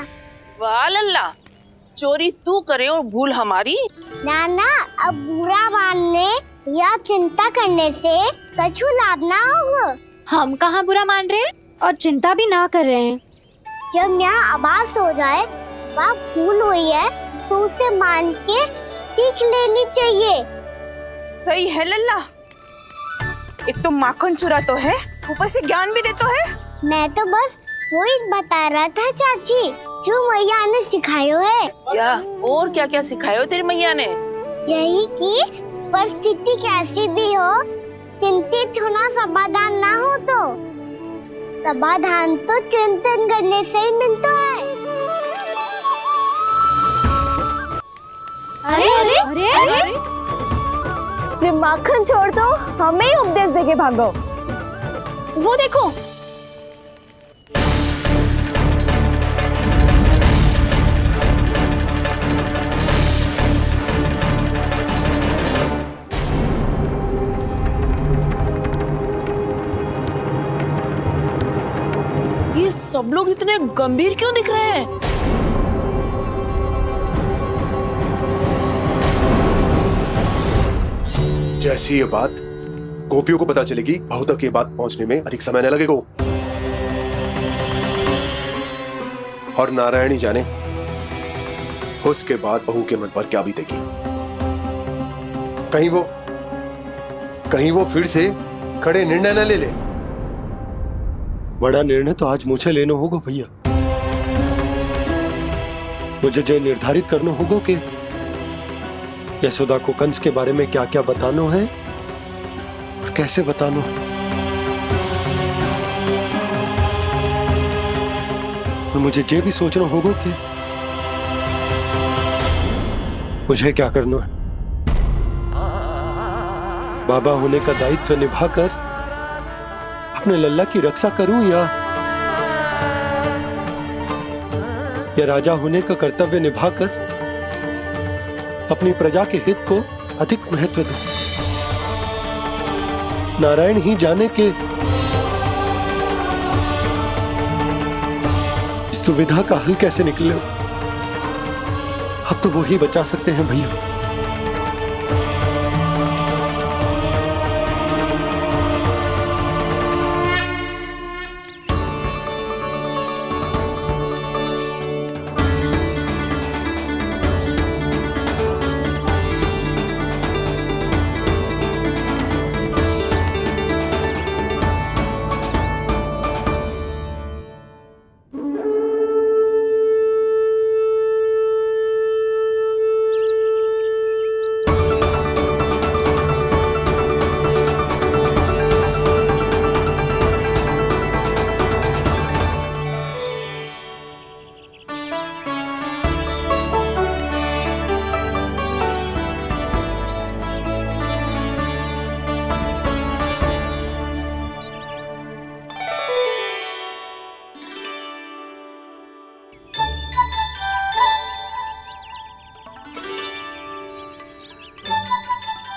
वाह लल्ला, चोरी तू करे और भूल हमारी। ना ना, अब बुरा मानने या चिंता करने से कछु लाभ ना होगा। हम कहाँ बुरा मान रहे हैं और चिंता भी ना कर रहे हैं। जब यहाँ आभास हो जाए वहाँ भूल हुई है तो उसे मान के सीख लेनी चाहिए। सही है लल्ला, एक तो माखन चुरा तो है, ऊपर से ज्ञान भी दे तो है। मैं तो बस वही बता रहा था चाची जो मैया ने सिखायो है। क्या और क्या क्या सिखायो तेरी मैया ने? यही कि परिस्थिति कैसी भी हो चिंतित होना समाधान ना हो तो समाधान तो चिंतन करने से ही मिलता है। अरे अरे अरे, अरे? जब माखन छोड़ दो हमें ही उपदेश देके भागो। वो देखो, ये सब लोग इतने गंभीर क्यों दिख रहे हैं? जैसी ये बात गोपियों को पता चलेगी, बहू तक ये बात पहुंचने में अधिक समय न लगेगा। और नारायण ही जाने उसके बाद बहू के मन पर क्या बीतेगी। कहीं वो फिर से खड़े निर्णय न ले ले। बड़ा निर्णय तो आज मुझे लेना होगा भैया। मुझे जो निर्धारित करना होगा कि यशोदा को कंस के बारे में क्या क्या बताना है और कैसे बताना है। और मुझे ये भी सोचना होगा कि मुझे क्या करना है। बाबा होने का दायित्व निभाकर अपने लल्ला की रक्षा करूं या राजा होने का कर्तव्य निभाकर अपनी प्रजा के हित को अधिक महत्व दूं। नारायण ही जाने के इस दुविधा का हल कैसे निकले। अब तो वो ही बचा सकते हैं भैया।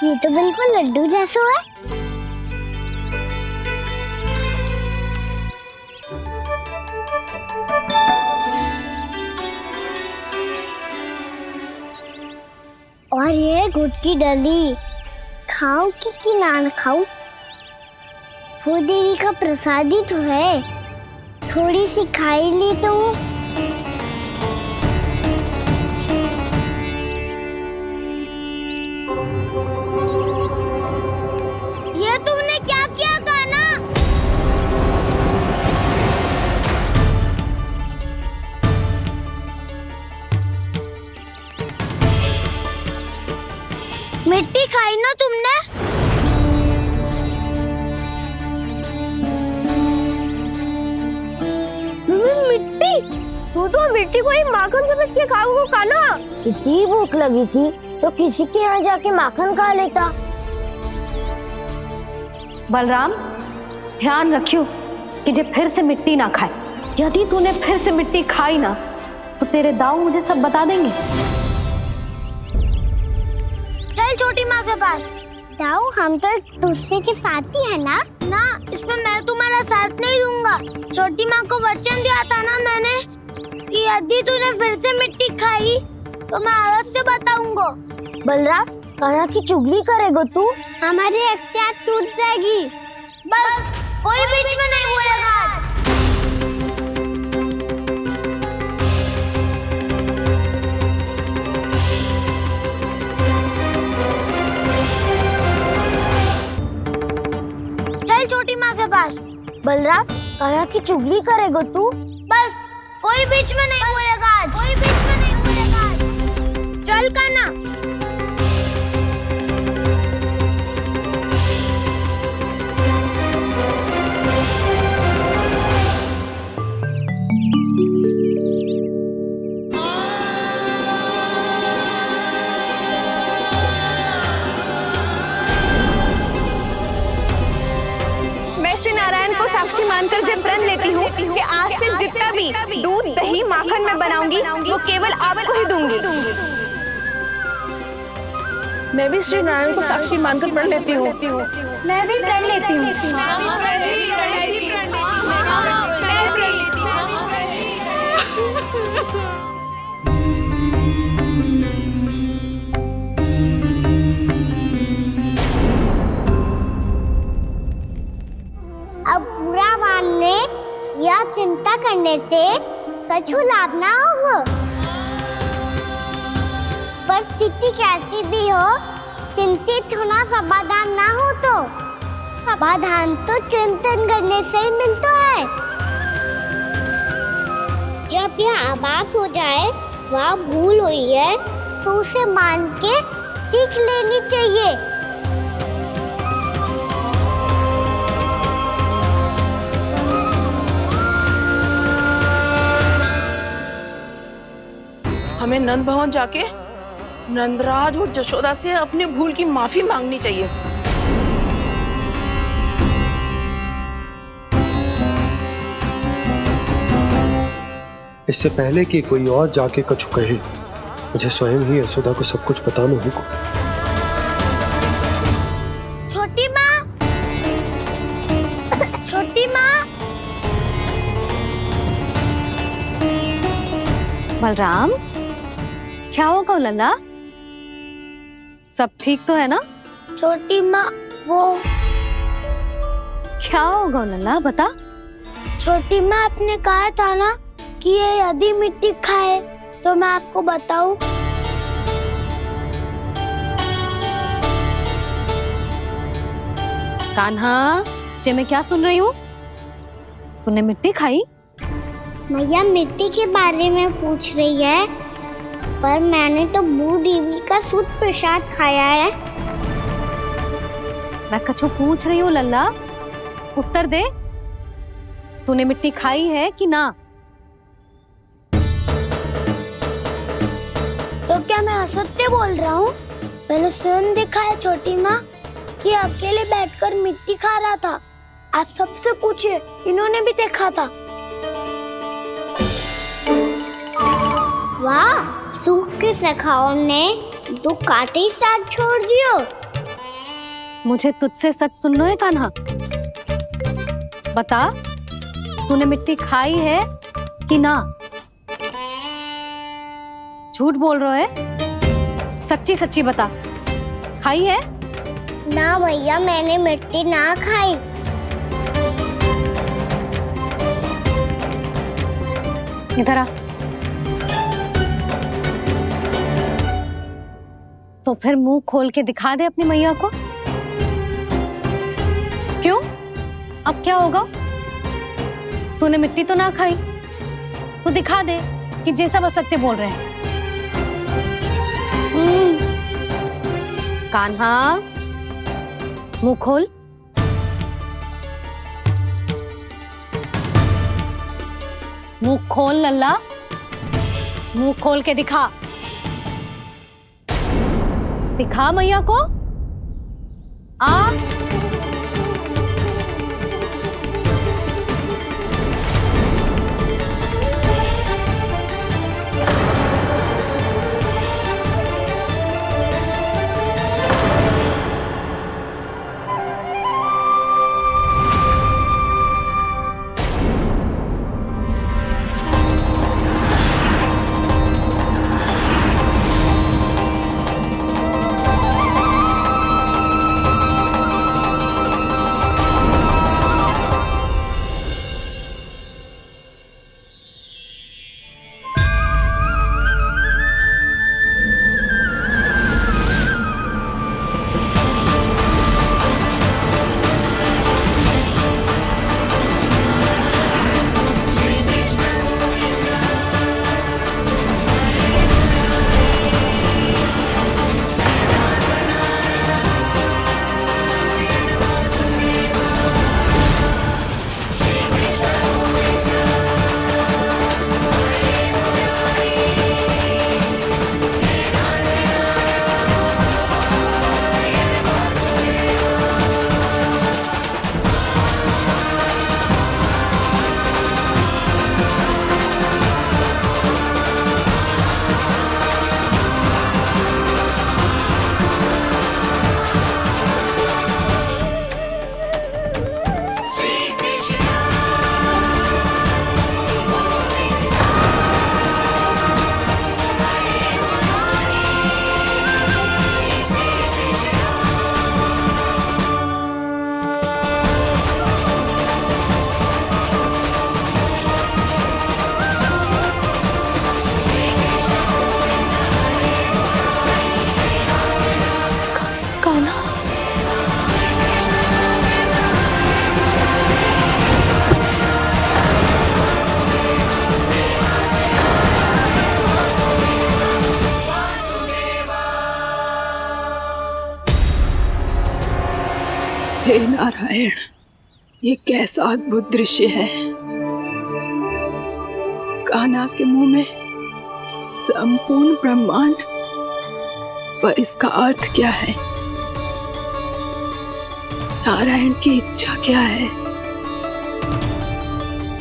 ये तो बिल्कुल लड्डू जैसा है। और ये गुड़ की डली खाऊं कि ना खाऊं? वो देवी का प्रसाद ही तो है, थोड़ी सी खाई ली तो। ये तुमने क्या किया कान्हा? मिट्टी खाई ना तुमने? मिट्टी? तू तो मिट्टी को ही माखन से के खाओगे कान्हा। इतनी भूख लगी थी तो किसी के यहाँ जाके माखन खा लेता। बलराम, ध्यान रखियो कि जे फिर से मिट्टी ना खाए। यदि तूने फिर से मिट्टी खाई ना तो तेरे दाऊ मुझे सब बता देंगे। चल छोटी माँ के पास। दाऊ, हम तो एक दूसरे के साथी है ना? ना, इसमें मैं तुम्हारा साथ नहीं दूंगा। छोटी माँ को वचन दिया था ना मैंने कि यदि तूने फिर से मिट्टी खाई तो मैं अवश्य बताऊंगा। बलराम, कान्हा की चुगली करेगा तू? हमारी अख्तियार टूट जाएगी। बस कोई बीच में नहीं बोलेगा आज। चल छोटी माँ के पास। बलराम, कान्हा की चुगली करेगा तू? बस कोई बीच में नहीं बोलेगा आज। कोई बीच में नहीं बोलेगा आज। चल कान्हा। मैं श्री नारायण को साक्षी मानकर जब प्रण लेती हूँ कि आज से जितना भी दूध, दही, माखन मैं बनाऊंगी वो केवल आपको ही दूंगी। मैं भी श्री नारायण को साक्षी मानकर प्रण लेती हूँ। मैं भी प्रण लेती हूँ। तपस्या करने से कछु लाभ ना होगा। परिस्थिति कैसी भी हो, चिंतित होना समाधान ना हो तो समाधान तो चिंतन करने से ही मिलता है। जब यह आभास हो जाए वह भूल हुई है तो उसे मान के सीख लेनी चाहिए। हमें नंद भवन जाके नंदराज और जशोदा से अपनी भूल की माफी मांगनी चाहिए। इससे पहले कि कोई और जाके कछु कहे, मुझे स्वयं ही यशोदा को सब कुछ बताना होगा। छोटी माँ, छोटी माँ। बलराम, क्या होगा लल्ला? सब ठीक तो है ना? छोटी माँ, वो क्या होगा लल्ला, बता। छोटी माँ, आपने कहा था ना कि ये यदि मिट्टी खाए तो मैं आपको बताऊं। कान्हा, जे मैं क्या सुन रही हूँ? तूने मिट्टी खाई? मैया मिट्टी के बारे में पूछ रही है, पर मैंने तो भू देवी का शुद्ध प्रसाद खाया है। मैं कछु पूछ रही हूँ लल्ला, उत्तर दे। तूने मिट्टी खाई है कि ना? तो क्या मैं असत्य बोल रहा हूँ? मैंने स्वयं देखा है छोटी माँ कि अकेले बैठकर मिट्टी खा रहा था। आप सबसे पूछिए, इन्होंने भी देखा था। वाह, सूख के सखाओं ने दो कांटे ही साथ छोड़ दियो। मुझे तुझसे सच सुनना है कान्हा। बता, तूने मिट्टी खाई है कि ना? झूठ बोल रहा है, सच्ची सच्ची बता, खाई है? ना भैया, मैंने मिट्टी ना खाई। इधर आ। तो फिर मुंह खोल के दिखा दे अपनी मैया को। क्यों? अब क्या होगा? तूने मिट्टी तो ना खाई, तो दिखा दे कि जैसा वो सत्य बोल रहे हैं। कान्हा, मुंह खोल। मुंह खोल लल्ला, मुंह खोल के दिखा। दिखा मैया को। आ हे नारायण, ये कैसा अद्भुत दृश्य है। कान्हा के मुंह में संपूर्ण ब्रह्मांड, पर इसका अर्थ क्या है? नारायण की इच्छा क्या है?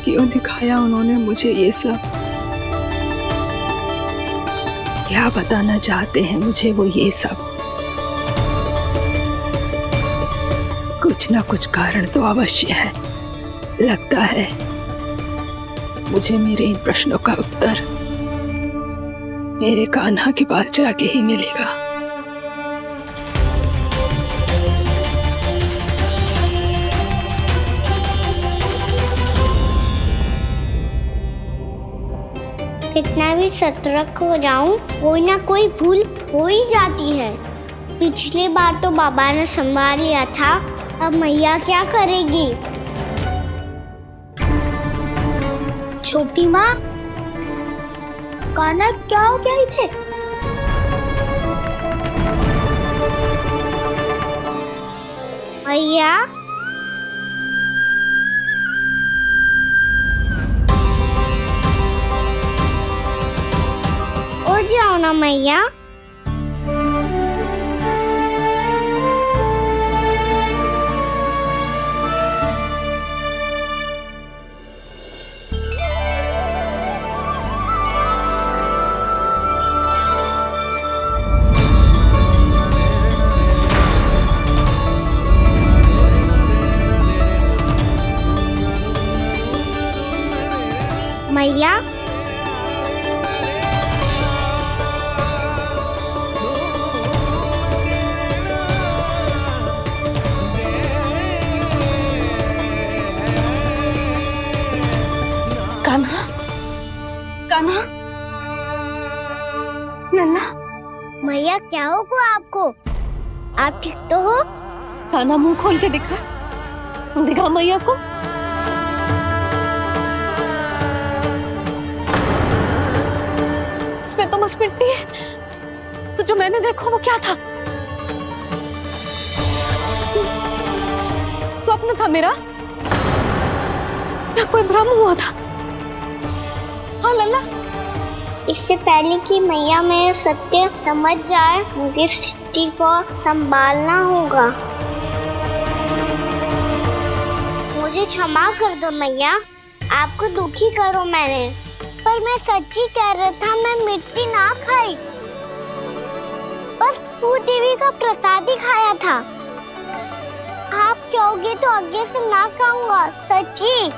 क्यों दिखाया उन्होंने मुझे ये सब? क्या बताना चाहते हैं मुझे वो ये सब? कुछ ना कुछ कारण तो अवश्य है। लगता है मुझे मेरे इन प्रश्नों का उत्तर मेरे कान्हा के पास जाके ही मिलेगा। कितना भी सतर्क हो जाऊं, कोई ना कोई भूल हो ही जाती है। पिछली बार तो बाबा ने संभाल लिया था, अब मैया क्या करेगी? छोटी माँ, कान्हा क्या हो गया इधर? मैया, उठ जाओ ना मैया। मैया, कान्हा, कान्हा, लल्ला। मैया क्या होगा आपको? आप ठीक तो हो? कान्हा, मुंह खोल के दिखा, दिखा मैया को। इसमें तो बस मिट्टी है, तो जो मैंने देखा वो क्या था? स्वप्न था मेरा या कोई भ्रम हुआ था? हाँ लल्ला, इससे पहले कि मैया मेरे सत्य समझ जाए, मुझे स्थिति को संभालना होगा। मुझे क्षमा कर दो मैया, आपको दुखी करो मैंने, पर मैं सच्ची कह रहा था। मैं मिट्टी ना खाई, बस तू देवी का प्रसाद ही खाया था। आप कहोगे तो आगे से ना खाऊंगा, सच्ची।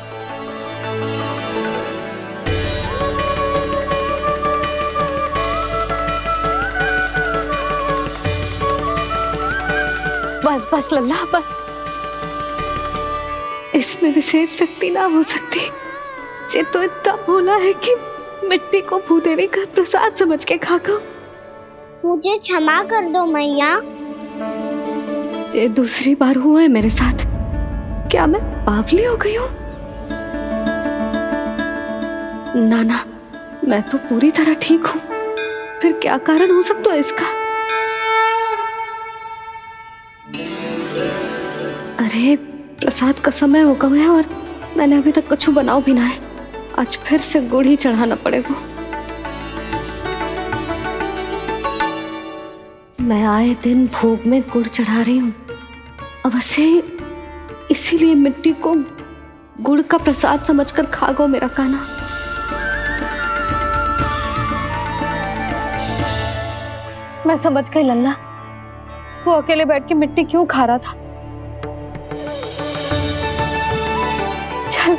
बस बस लल्ला, बस। इसमें विशेष शक्ति ना हो सकती। ये तो इतना भोला है कि मिट्टी को भूदेवी का प्रसाद समझ के खा गया। मुझे क्षमा कर दो मैया। ये दूसरी बार हुआ है मेरे साथ। क्या मैं बावली हो गई हूँ? ना ना, मैं तो पूरी तरह ठीक हूँ। फिर क्या कारण हो सकता है इसका? अरे प्रसाद का समय हो गया है और मैंने अभी तक कुछ बनाओ भी ना है। आज फिर से गुड़ ही चढ़ाना पड़ेगा। मैं आए दिन भोग में गुड़ चढ़ा रही हूँ, अवश्य इसीलिए मिट्टी को गुड़ का प्रसाद समझकर खा गो मेरा कान्हा। मैं समझ गई लल्ला, वो अकेले बैठ के मिट्टी क्यों खा रहा था। चल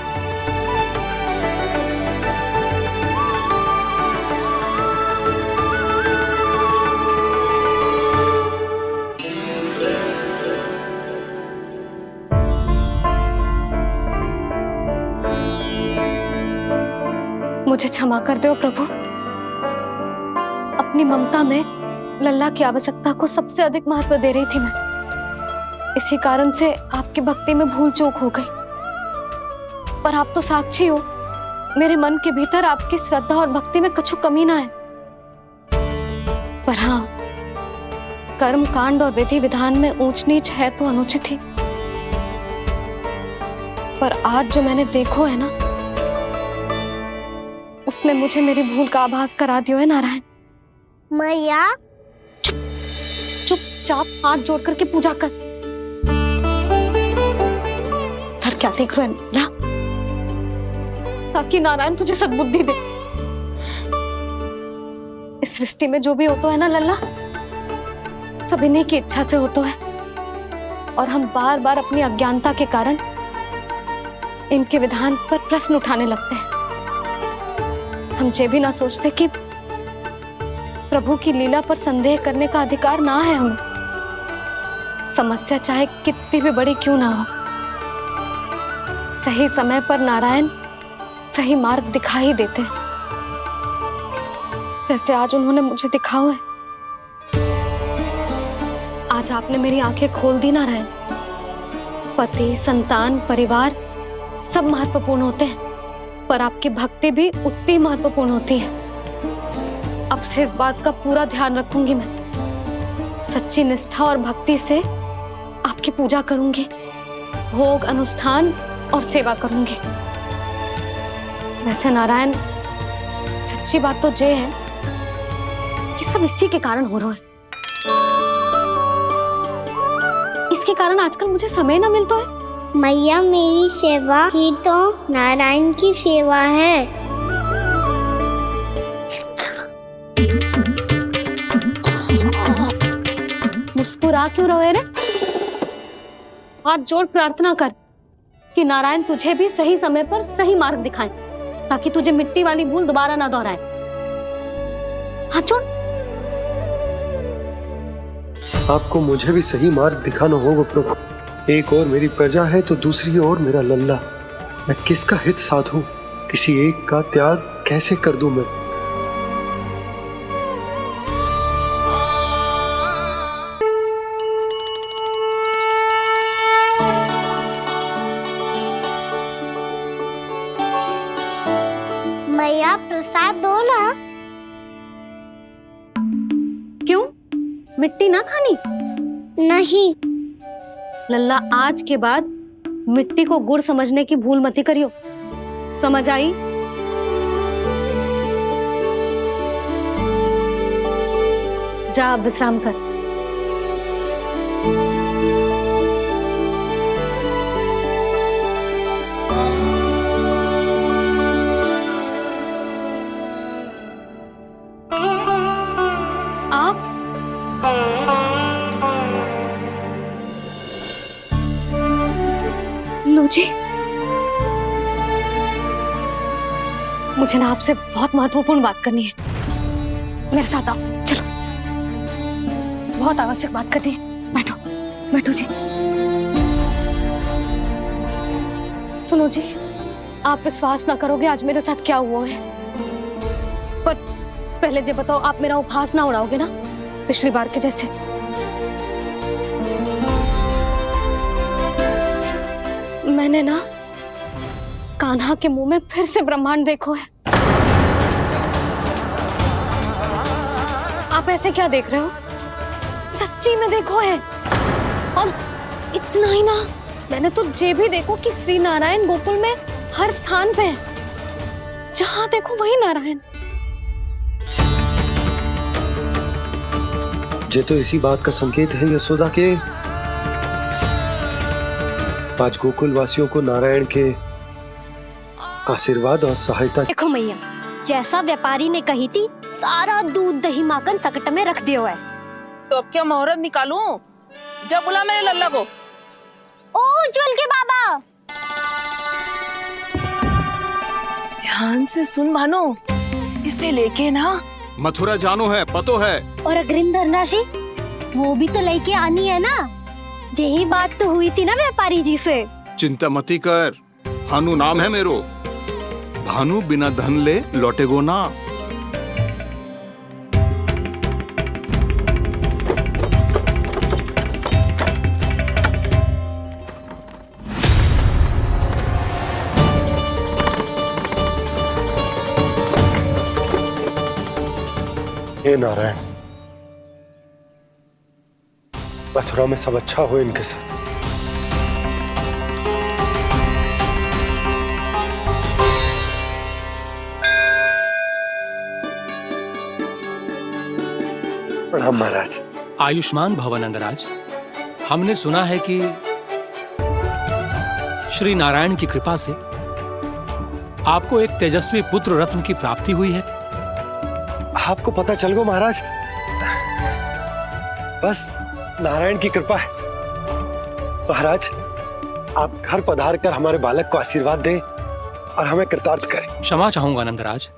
मुझे क्षमा कर दो प्रभु। अपनी ममता में लल्ला की आवश्यकता को सबसे अधिक महत्व दे रही थी मैं। इसी कारण से आपकी भक्ति में भूल चूक हो गई। पर आप तो साक्षी हो, मेरे मन के भीतर आपकी श्रद्धा और भक्ति में कुछ कमी ना है। पर हाँ, कर्म कांड और विधि विधान में ऊंच नीच है तो अनुचित ही। पर आज जो मैंने देखो है ना, उसने मुझे मेरी भूल का आभास करा दियो है नारायण। मैया चुपचाप हाथ जोड़ करके पूजा कर। सर क्या देख रहे हैं ना, ताकि नारायण तुझे सद्बुद्धि दे। इस सृष्टि में जो भी होता है ना लल्ला, सब इन्हीं की इच्छा से होता है, और हम बार बार अपनी अज्ञानता के कारण इनके विधान पर प्रश्न उठाने लगते हैं। हम ये भी ना सोचते कि प्रभु की लीला पर संदेह करने का अधिकार ना है हमें। समस्या चाहे कितनी भी बड़ी क्यों ना हो, सही समय पर नारायण सही मार्ग दिखा ही देते हैं, जैसे आज उन्होंने मुझे दिखाओ है। आज आपने मेरी आंखें खोल दी नारायण। पति, संतान, परिवार सब महत्वपूर्ण होते हैं, पर आपकी भक्ति भी उतनी महत्वपूर्ण होती है। अब से इस बात का पूरा ध्यान रखूंगी मैं। सच्ची निष्ठा और भक्ति से आपकी पूजा करूंगी, भोग, अनुष्ठान और सेवा करूंगी। वैसे नारायण, सच्ची बात तो ये है कि सब इसी के कारण हो रहा है। इसके कारण आजकल मुझे समय ना मिलता है। मैया, मेरी सेवा ही तो नारायण की सेवा है। मुस्कुरा क्यों रहे रे? हाथ जोड़ प्रार्थना कर कि नारायण तुझे भी सही समय पर सही मार्ग दिखाएं, ताकि तुझे मिट्टी वाली भूल दोबारा ना दोहराए। हाथ जोड़। आपको मुझे भी सही मार्ग दिखाना होगा प्रभु। एक और मेरी प्रजा है तो दूसरी ओर मेरा लल्ला। मैं किसका हित साधूं? किसी एक का त्याग कैसे कर दूं मैं? मैया, प्रसाद दो ना। क्यों? मिट्टी ना खानी? नहीं। लल्ला, आज के बाद मिट्टी को गुड़ समझने की भूल मत करियो। समझ आई? जा विश्राम कर। आप लो जी, मुझे ना आपसे बहुत महत्वपूर्ण बात करनी है। मेरे साथ आओ, चलो। बहुत आवश्यक बात करनी है। बैठो, बैठो जी। सुनो जी, आप विश्वास ना करोगे आज मेरे साथ क्या हुआ है। पर पहले ये बताओ, आप मेरा उपहास ना उड़ाओगे ना, पिछली बार के जैसे? मैंने ना कान्हा के मुंह में फिर से ब्रह्मांड देखो है। आप ऐसे क्या देख रहे हो? सच्ची में देखो है। और इतना ही ना, मैंने तो ये भी देखो कि श्री नारायण गोकुल में हर स्थान पे है। जहां देखो वही नारायण। ये तो इसी बात का संकेत है यशोदा के आज गोकुल वासियों को नारायण के आशीर्वाद और सहायता। देखो मैया, जैसा व्यापारी ने कही थी, सारा दूध दही माखन सकट में रख दियो है। तो अब क्या मुहूर्त निकालूं? जब बुला मेरे लल्ला को। ओ उज्जवल के बाबा, ध्यान से सुन भानु, इसे लेके ना मथुरा जानो है, पतो है। और अग्रिम राशि वो भी तो लेके आनी है ना। यही बात तो हुई थी ना व्यापारी जी से। चिंता मती कर, भानु नाम है मेरो। भानु बिना धन ले लौटेगो ना। हे नारायण, मथुरा में सब अच्छा हो इनके साथ। प्रणाम महाराज। आयुष्मान भव नंदराज। हमने सुना है कि श्री नारायण की कृपा से आपको एक तेजस्वी पुत्र रत्न की प्राप्ति हुई है। आपको पता चल गो महाराज, बस नारायण की कृपा है। महाराज, आप घर पधार कर हमारे बालक को आशीर्वाद दें और हमें कृतार्थ करें। क्षमा चाहूंगा नंदराज,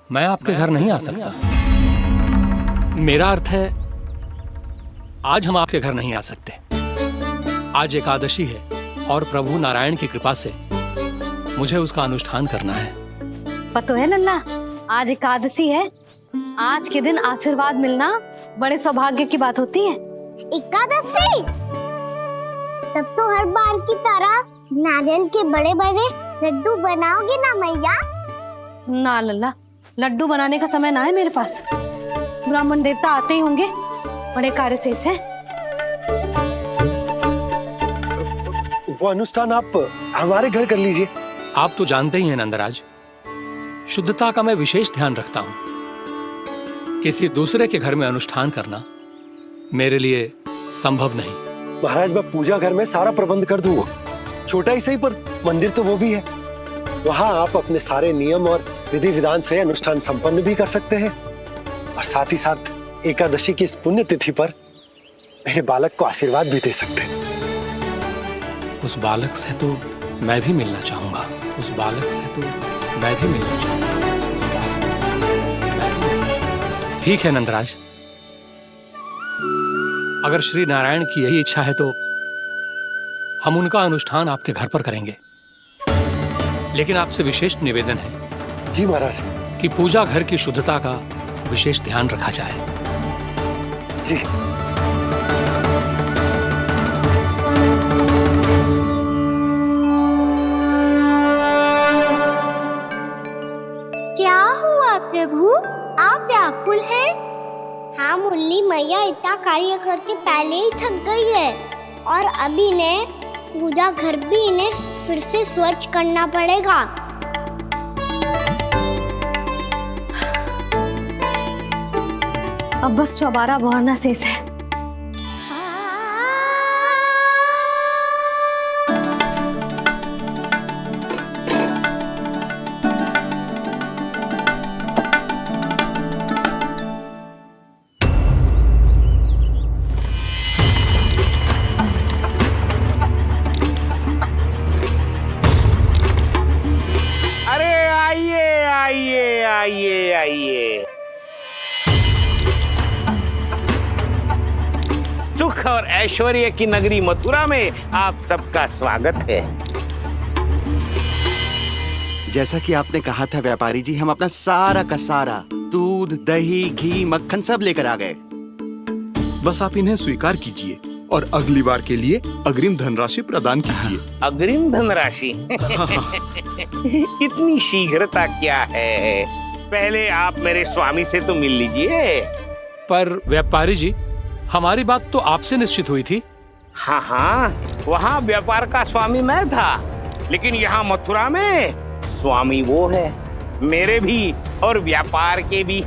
मैं आपके घर नहीं आ सकता। मेरा अर्थ है, आज हम आपके घर नहीं आ सकते। आज एकादशी है और प्रभु नारायण की कृपा से मुझे उसका अनुष्ठान करना है। पता है लल्ला, आज एकादशी है। आज के दिन आशीर्वाद मिलना बड़े सौभाग्य की बात होती है। एकादशी? तब तो हर बार की तरह नारियल के बड़े बड़े लड्डू बनाओगे ना मैया? ना लल्ला, लड्डू बनाने का समय ना है मेरे पास। ब्राह्मण देवता आते ही होंगे, बड़े कार्य शेष है। वो अनुष्ठान आप हमारे घर कर लीजिए। आप तो जानते ही हैं नंदराज, शुद्धता का मैं विशेष ध्यान रखता हूं। किसी दूसरे के घर में अनुष्ठान करना मेरे लिए संभव नहीं। महाराज, मैं पूजा घर में सारा प्रबंध कर दूंगा। छोटा ही सही, पर मंदिर तो वो भी है। वहां आप अपने सारे नियम और विधि विधान से अनुष्ठान संपन्न भी कर सकते हैं और साथ ही साथ एकादशी की इस पुण्य तिथि पर मेरे बालक को आशीर्वाद भी दे सकते हैं। उस बालक से तो मैं भी मिलना चाहूंगा। उस बालक से तो मैं भी मिलना चाहूंगा। ठीक है नंदराज, अगर श्री नारायण की यही इच्छा है तो हम उनका अनुष्ठान आपके घर पर करेंगे। लेकिन आपसे विशेष निवेदन है। जी महाराज। कि पूजा घर की शुद्धता का विशेष ध्यान रखा जाए। जी। क्या हुआ प्रभु, आप व्याकुल हैं? हाँ मुरली मैया इतना कार्य करके पहले ही थक गई है और अभी ने पूजा घर भी इन्हें फिर से स्वच्छ करना पड़ेगा। अब बस चौबारा बहरना शेष है। आइए। सुख और ऐश्वर्य की नगरी मथुरा में आप सबका स्वागत है। जैसा कि आपने कहा था व्यापारी जी, हम अपना सारा का सारा दूध, दही, घी, मक्खन सब लेकर आ गए। बस आप इन्हें स्वीकार कीजिए और अगली बार के लिए अग्रिम धनराशि प्रदान कीजिए। अग्रिम धनराशि? इतनी शीघ्रता क्या है? पहले आप मेरे स्वामी से तो मिल लीजिए। पर व्यापारी जी, हमारी बात तो आपसे निश्चित हुई थी। हाँ, वहाँ व्यापार का स्वामी मैं था, लेकिन यहाँ मथुरा में स्वामी वो है, मेरे भी और व्यापार के भी।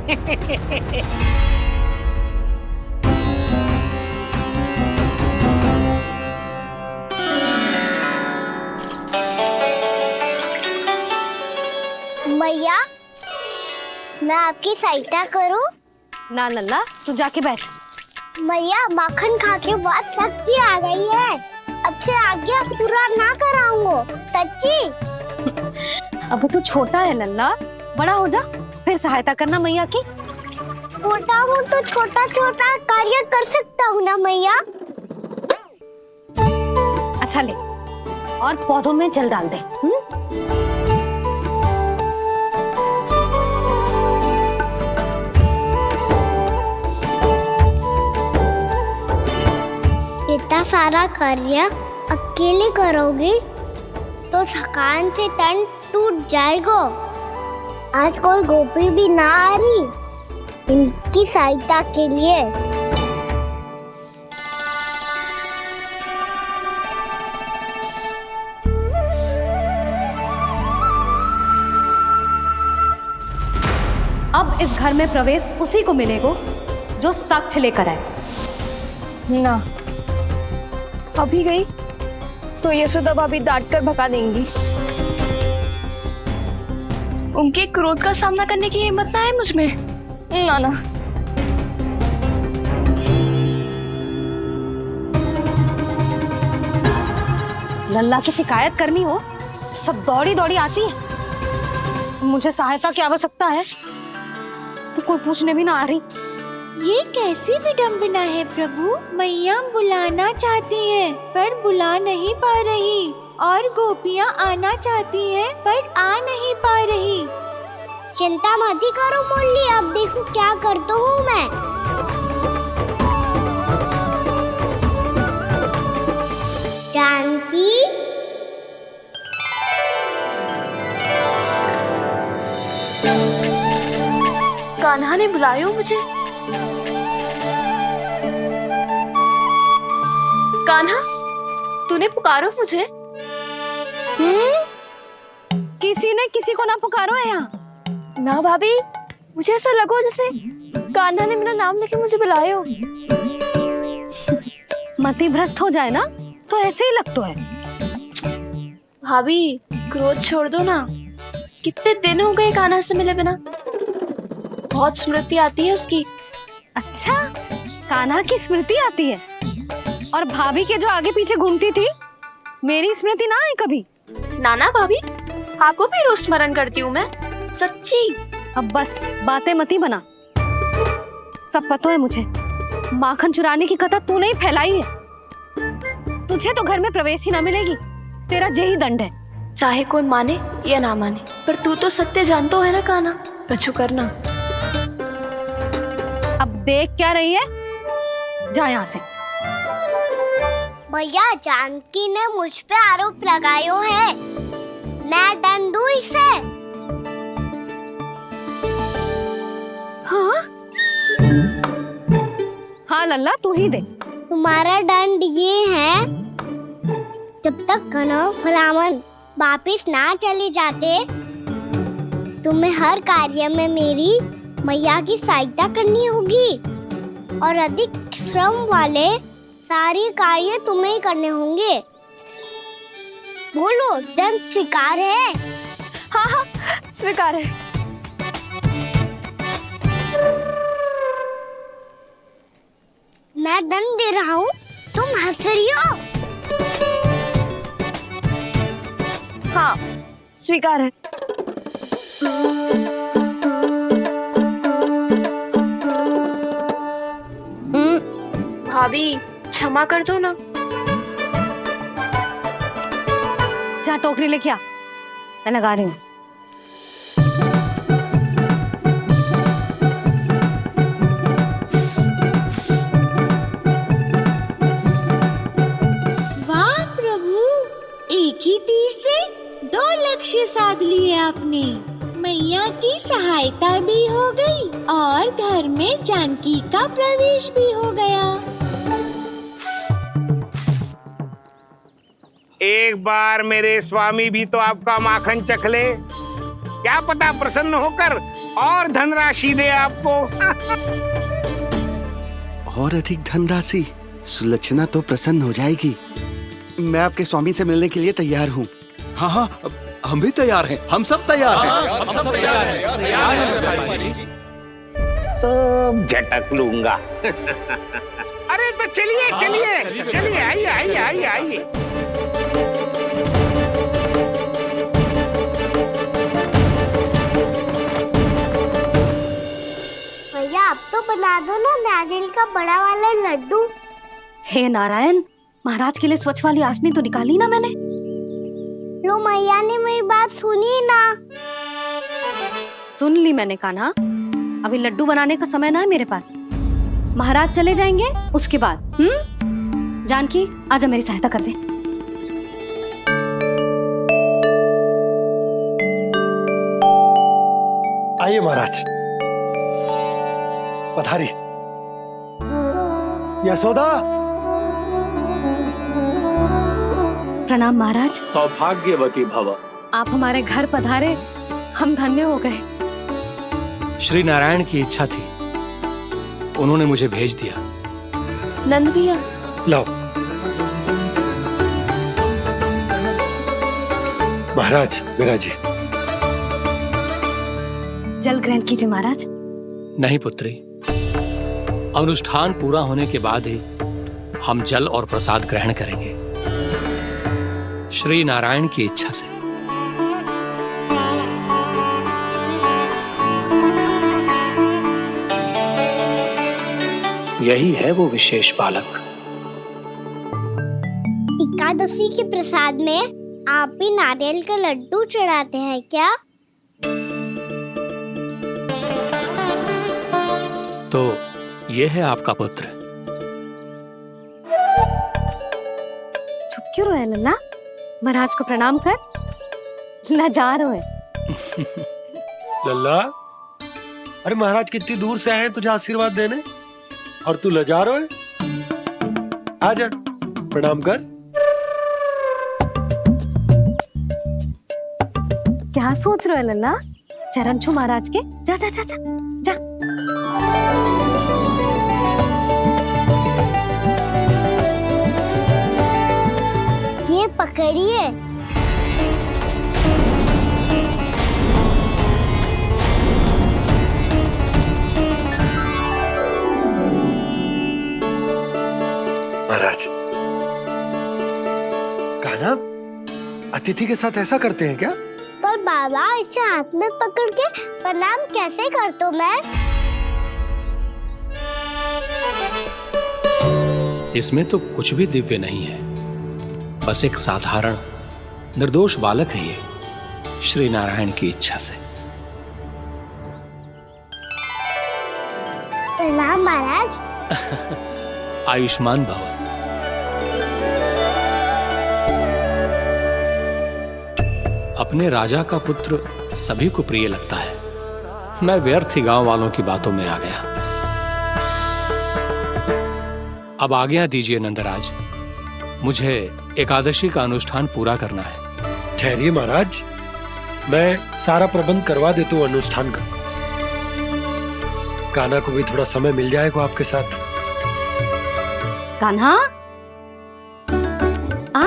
मैया, मैं आपकी सहायता करूं? ना लल्ला, तू जाके बैठ। मैया, माखन खा के बहुत शक्ति आ गई है। अब से आगे पूरा ना कराऊंगा, सच्ची। अब तू छोटा है लल्ला, बड़ा हो जा फिर सहायता करना मैया की। छोटा हूँ तो छोटा छोटा कार्य कर सकता हूँ ना मैया। अच्छा ले, और पौधों में जल डाल दे। इतना सारा कार्य अकेले करोगी तो थकान से तन टूट जाएगा। आज कोई गोपी भी ना आ रही इनकी सहायता के लिए। अब इस घर में प्रवेश उसी को मिलेगा जो साक्ष्य लेकर आए। ना, अभी गई तो यशोदा भाभी डांट कर भगा देंगी। उनके क्रोध का सामना करने की हिम्मत ना है मुझ में। ना ना। लल्ला की शिकायत करनी हो सब दौड़ी दौड़ी आती है। मुझे सहायता की आवश्यकता है तो कोई पूछने भी ना आ रही। ये कैसी विडंबना है प्रभु। मैया बुलाना चाहती हैं पर बुला नहीं पा रही, और गोपियाँ आना चाहती हैं पर आ नहीं पा रही। चिंता मत ही करो मुरली, अब देखो क्या करता हूँ मैं। जानकी, कान्हा ने बुलाया हो मुझे। कान्हा, तूने पुकारो मुझे। किसी ने किसी को ना पुकारो है यहाँ। ना भाभी, मुझे ऐसा लगो जैसे कान्हा ने मेरा नाम लेके मुझे बुलाया हो। मति भ्रष्ट हो जाए ना तो ऐसे ही लगता है। भाभी, क्रोध छोड़ दो ना। कितने दिन हो गए कान्हा से मिले बिना। बहुत स्मृति आती है उसकी। अच्छा, कान्हा की स्मृति आती है? और भाभी के जो आगे पीछे घूमती थी, मेरी स्मृति ना है कभी? नाना भाभी, आपको भी रोज स्मरण करती हूँ मैं, सच्ची। अब बस बातें मत ही बना। सब पता है मुझे। माखन चुराने की कथा तूने ही फैलाई है। तुझे तो घर में प्रवेश ही ना मिलेगी। तेरा यही दंड है। चाहे कोई माने या ना माने, पर तू तो सत्य जानता है ना कान्हा। कछु करना। अब देख क्या रही है, जा यहाँ से। भैया, जानकी ने मुझ पे आरोप लगायो है, मैं दंड दूं इसे। हाँ हाँ लल्ला, तू ही दे। तुम्हारा दंड ये है, जब तक कनव ब्राह्मण वापिस ना चले जाते, तुम्हें हर कार्य में मेरी मैया की सहायता करनी होगी, और अधिक श्रम वाले सारे कार्य तुम्हें ही करने होंगे। बोलो, दंड स्वीकार है? हाँ हाँ, स्वीकार है। मैं दंड दे रहा हूँ, तुम हंस रही हो? हाँ, स्वीकार है। भाभी, क्षमा कर दो ना। जा टोकरी लेके आ, मैं लगा रही हूँ। वाह प्रभु, एक ही तीर से 2 लक्ष्य साध लिए आपने। मैया की सहायता भी हो गई और घर में जानकी का प्रवेश भी हो गया। एक बार मेरे स्वामी भी तो आपका माखन चख ले। क्या पता प्रसन्न होकर और धनराशि दे आपको। और अधिक धनराशि? सुलक्षणा तो प्रसन्न हो जाएगी। मैं आपके स्वामी से मिलने के लिए तैयार हूँ। हाँ हाँ, हम भी तैयार हैं। हम सब तैयार हैं। हम सब तैयार हैं। सब झटक लूंगा। अरे तो चलिए चलिए चलिए, आइए आइए आइए आइए। भैया, आप तो बना दो ना नारियल का बड़ा वाला लड्डू। हे नारायण, महाराज के लिए स्वच्छ वाली आसनी तो निकाली ना मैंने। लो, मैया ने मेरी बात सुनी ना। सुन ली मैंने कान्हा। अभी लड्डू बनाने का समय ना है मेरे पास। महाराज चले जाएंगे उसके बाद। जानकी, आजा मेरी सहायता कर दे। आइए महाराज, पधारी। यशोदा। प्रणाम महाराज। सौभाग्यवती भव। आप हमारे घर पधारे, हम धन्य हो गए। श्री नारायण की इच्छा थी, उन्होंने मुझे भेज दिया। नंद भैया, लाओ। महाराज, मेरा जी। जल ग्रहण कीजिए महाराज। नहीं पुत्री, अनुष्ठान पूरा होने के बाद ही हम जल और प्रसाद ग्रहण करेंगे, श्री नारायण की इच्छा से। यही है वो विशेष बालक। एकादशी के प्रसाद में आप भी नारियल का लड्डू चढ़ाते हैं क्या? तो ये है आपका पुत्र। चुप क्यों रहे लल्ला? महाराज को प्रणाम कर। लाजार हो लल्ला, अरे महाराज कितनी दूर से आए हैं तुझे आशीर्वाद देने, और तू लजा रहा है? आजा, प्रणाम कर। क्या सोच रहे हो लल्ला? चरण छू महाराज के। जा जा जा जा जा। ये पकड़िए। महाराज, कान्हा अतिथि के साथ ऐसा करते हैं क्या? पर बाबा, इसे हाथ में पकड़ के प्रणाम कैसे करता हूँ मैं? इसमें तो कुछ भी दिव्य नहीं है, बस एक साधारण निर्दोष बालक है ये, श्री नारायण की इच्छा से। प्रणाम महाराज। आयुष्मान भव। अपने राजा का पुत्र सभी को प्रिय लगता है। मैं व्यर्थ ही गांव वालों की बातों में आ गया। अब आज्ञा दीजिए नंदराज, मुझे एकादशी का अनुष्ठान पूरा करना है। ठहरिए महाराज, मैं सारा प्रबंध करवा देता हूँ अनुष्ठान का। कान्हा को भी थोड़ा समय मिल जाएगा आपके साथ। कान्हा, आ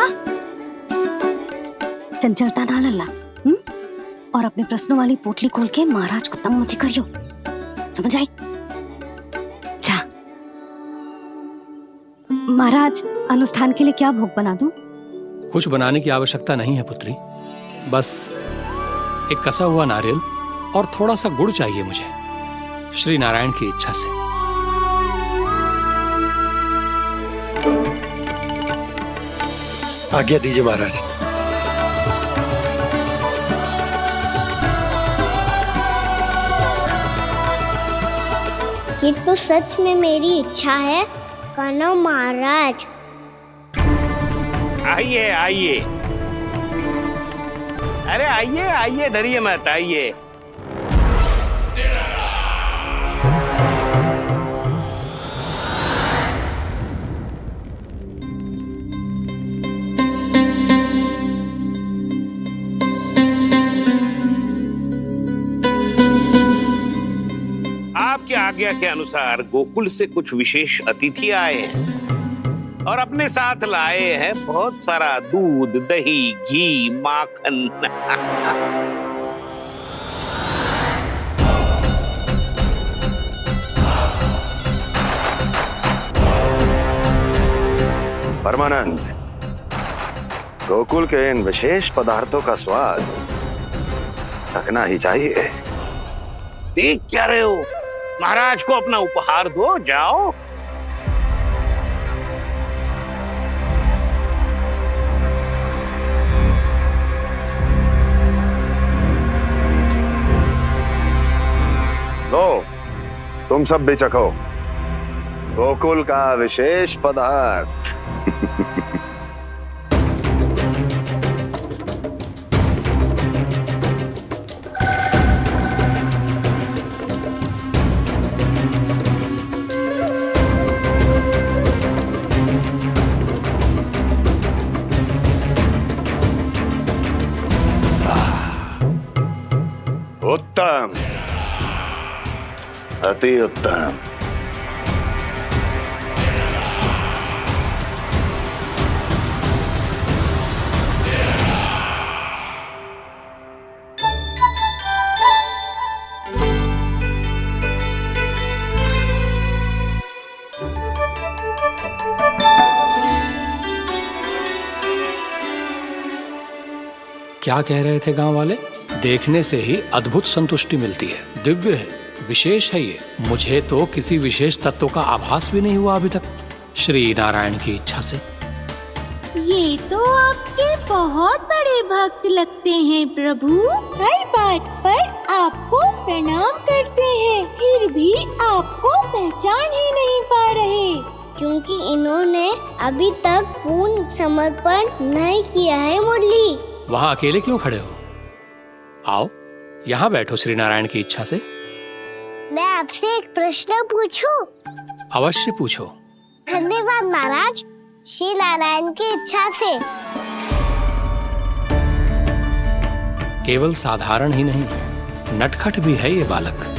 चंचलता ना लल्ला। और अपने प्रश्नों वाली पोटली खोल के महाराज को तंग मत करियो, समझ आई? जा महाराज, अनुष्ठान के लिए क्या भोग बना दूं? कुछ बनाने की आवश्यकता नहीं है पुत्री, बस एक कसा हुआ नारियल और थोड़ा सा गुड़ चाहिए मुझे, श्री नारायण की इच्छा से। आज्ञा दीजिए महाराज। ये तो सच में मेरी इच्छा है कान्हा महाराज। आइए आइए, अरे आइए आइए, डरिए मत, आइए। आपकी आज्ञा के अनुसार गोकुल से कुछ विशेष अतिथि आए हैं और अपने साथ लाए हैं बहुत सारा दूध, दही, घी, माखन। परमानंद, गोकुल के इन विशेष पदार्थों का स्वाद चखना ही चाहिए। देख क्या रहे हो? महाराज को अपना उपहार दो, जाओ। लो, तुम सब भी चखो गोकुल का विशेष पदार्थ। उत्तम, अति उत्तम। क्या कह रहे थे गांव वाले? देखने से ही अद्भुत संतुष्टि मिलती है, दिव्य है, विशेष है ये। मुझे तो किसी विशेष तत्व का आभास भी नहीं हुआ अभी तक, श्री नारायण की इच्छा से। ये तो आपके बहुत बड़े भक्त लगते हैं प्रभु। हर बात पर आपको प्रणाम करते हैं, फिर भी आपको पहचान ही नहीं पा रहे। क्योंकि इन्होंने अभी तक पूर्ण समर्पण नहीं किया है मुरली। वहाँ अकेले क्यों खड़े हो? आओ यहाँ बैठो श्री नारायण की इच्छा से। मैं आपसे एक प्रश्न पूछूं? अवश्य पूछो। धन्यवाद महाराज, श्री नारायण की इच्छा से। केवल साधारण ही नहीं, नटखट भी है ये बालक।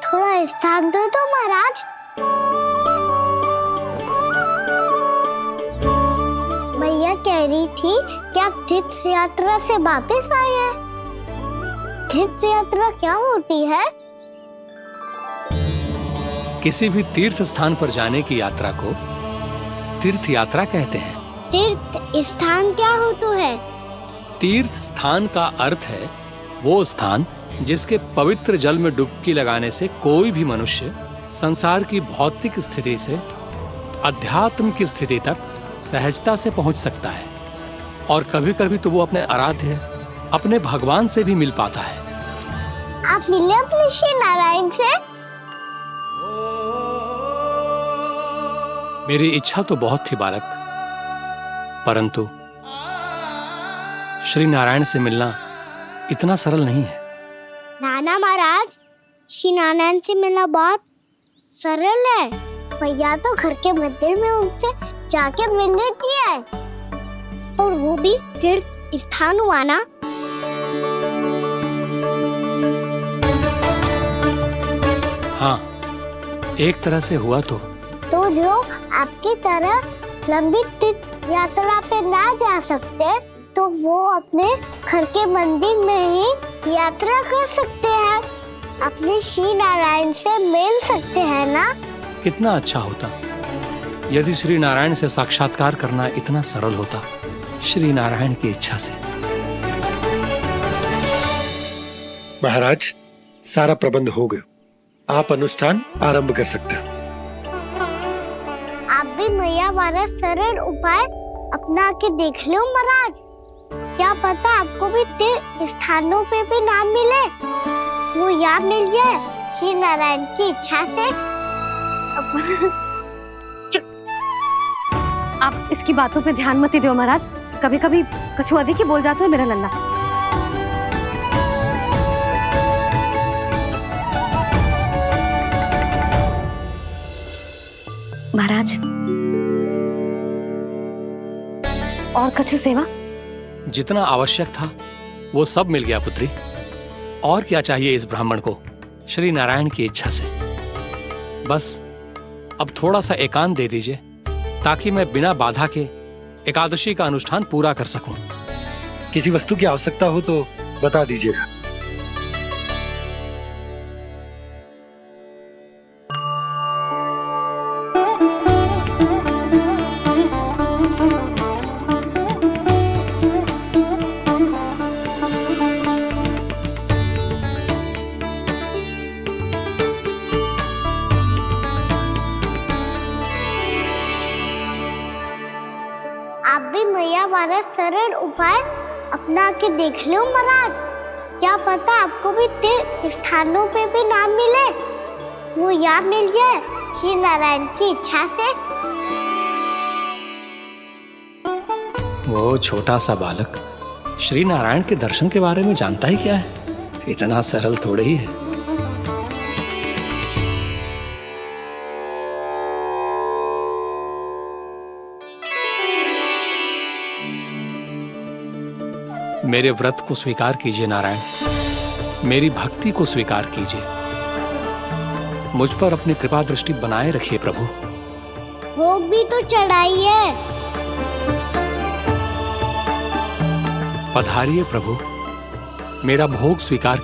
थोड़ा स्थान दो तो महाराज। भैया कह रही थी कि आप तीर्थ यात्रा से वापस आए हैं। तीर्थ यात्रा क्या होती है? किसी भी तीर्थ स्थान पर जाने की यात्रा को तीर्थ यात्रा कहते हैं। तीर्थ स्थान क्या होता है? तीर्थ स्थान का अर्थ है वो स्थान जिसके पवित्र जल में डुबकी लगाने से कोई भी मनुष्य संसार की भौतिक स्थिति से अध्यात्म की स्थिति तक सहजता से पहुंच सकता है, और कभी कभी तो वो अपने आराध्य, अपने भगवान से भी मिल पाता है। आप मिले अपने श्री नारायण से? मेरी इच्छा तो बहुत थी बालक, परंतु श्री नारायण से मिलना इतना सरल नहीं है। नाना महाराज, श्री नारायण से मिलना बहुत सरल है। भैया तो घर के मंदिर में उनसे जाके मिल लेती है, और वो भी तीर्थ स्थान हुआ ना। हाँ, एक तरह से हुआ तो जो आपकी तरह लंबी तीर्थ यात्रा पे ना जा सकते, तो वो अपने घर के मंदिर में ही यात्रा कर सकते हैं, अपने श्री नारायण से मिल सकते हैं ना। कितना अच्छा होता यदि श्री नारायण से साक्षात्कार करना इतना सरल होता, श्री नारायण की इच्छा से। महाराज, सारा प्रबंध हो गया, आप अनुष्ठान आरंभ कर सकते हैं। आप भी मैया वाला सरल उपाय अपना के देख लो महाराज। क्या पता आपको भी तीर्थ स्थानों पे भी नाम मिले, वो याद मिल जाए श्री नारायण की इच्छा से। आप इसकी बातों पे ध्यान मत दो महाराज, कभी कभी कछु अधिक ही बोल जाते हो मेरा लल्ला। महाराज, और कछु सेवा? जितना आवश्यक था वो सब मिल गया पुत्री। और क्या चाहिए इस ब्राह्मण को श्री नारायण की इच्छा से? बस अब थोड़ा सा एकांत दे दीजिए, ताकि मैं बिना बाधा के एकादशी का अनुष्ठान पूरा कर सकूं। किसी वस्तु की आवश्यकता हो तो बता दीजिएगा। आप भी मैया वाला सरल उपाय अपना के देख लो महाराज। क्या पता आपको भी तीर्थ स्थानों पे भी नाम मिले, वो याद मिल जाए श्री नारायण की इच्छा से। वो छोटा सा बालक श्री नारायण के दर्शन के बारे में जानता ही क्या है? इतना सरल थोड़े ही है। मेरे व्रत को स्वीकार कीजिए नारायण, मेरी भक्ति को स्वीकार कीजिए। मुझ पर अपनी कृपा दृष्टि बनाए रखिए प्रभु। भोग भी तो चढ़ाइए। पधारिए प्रभु, मेरा भोग स्वीकार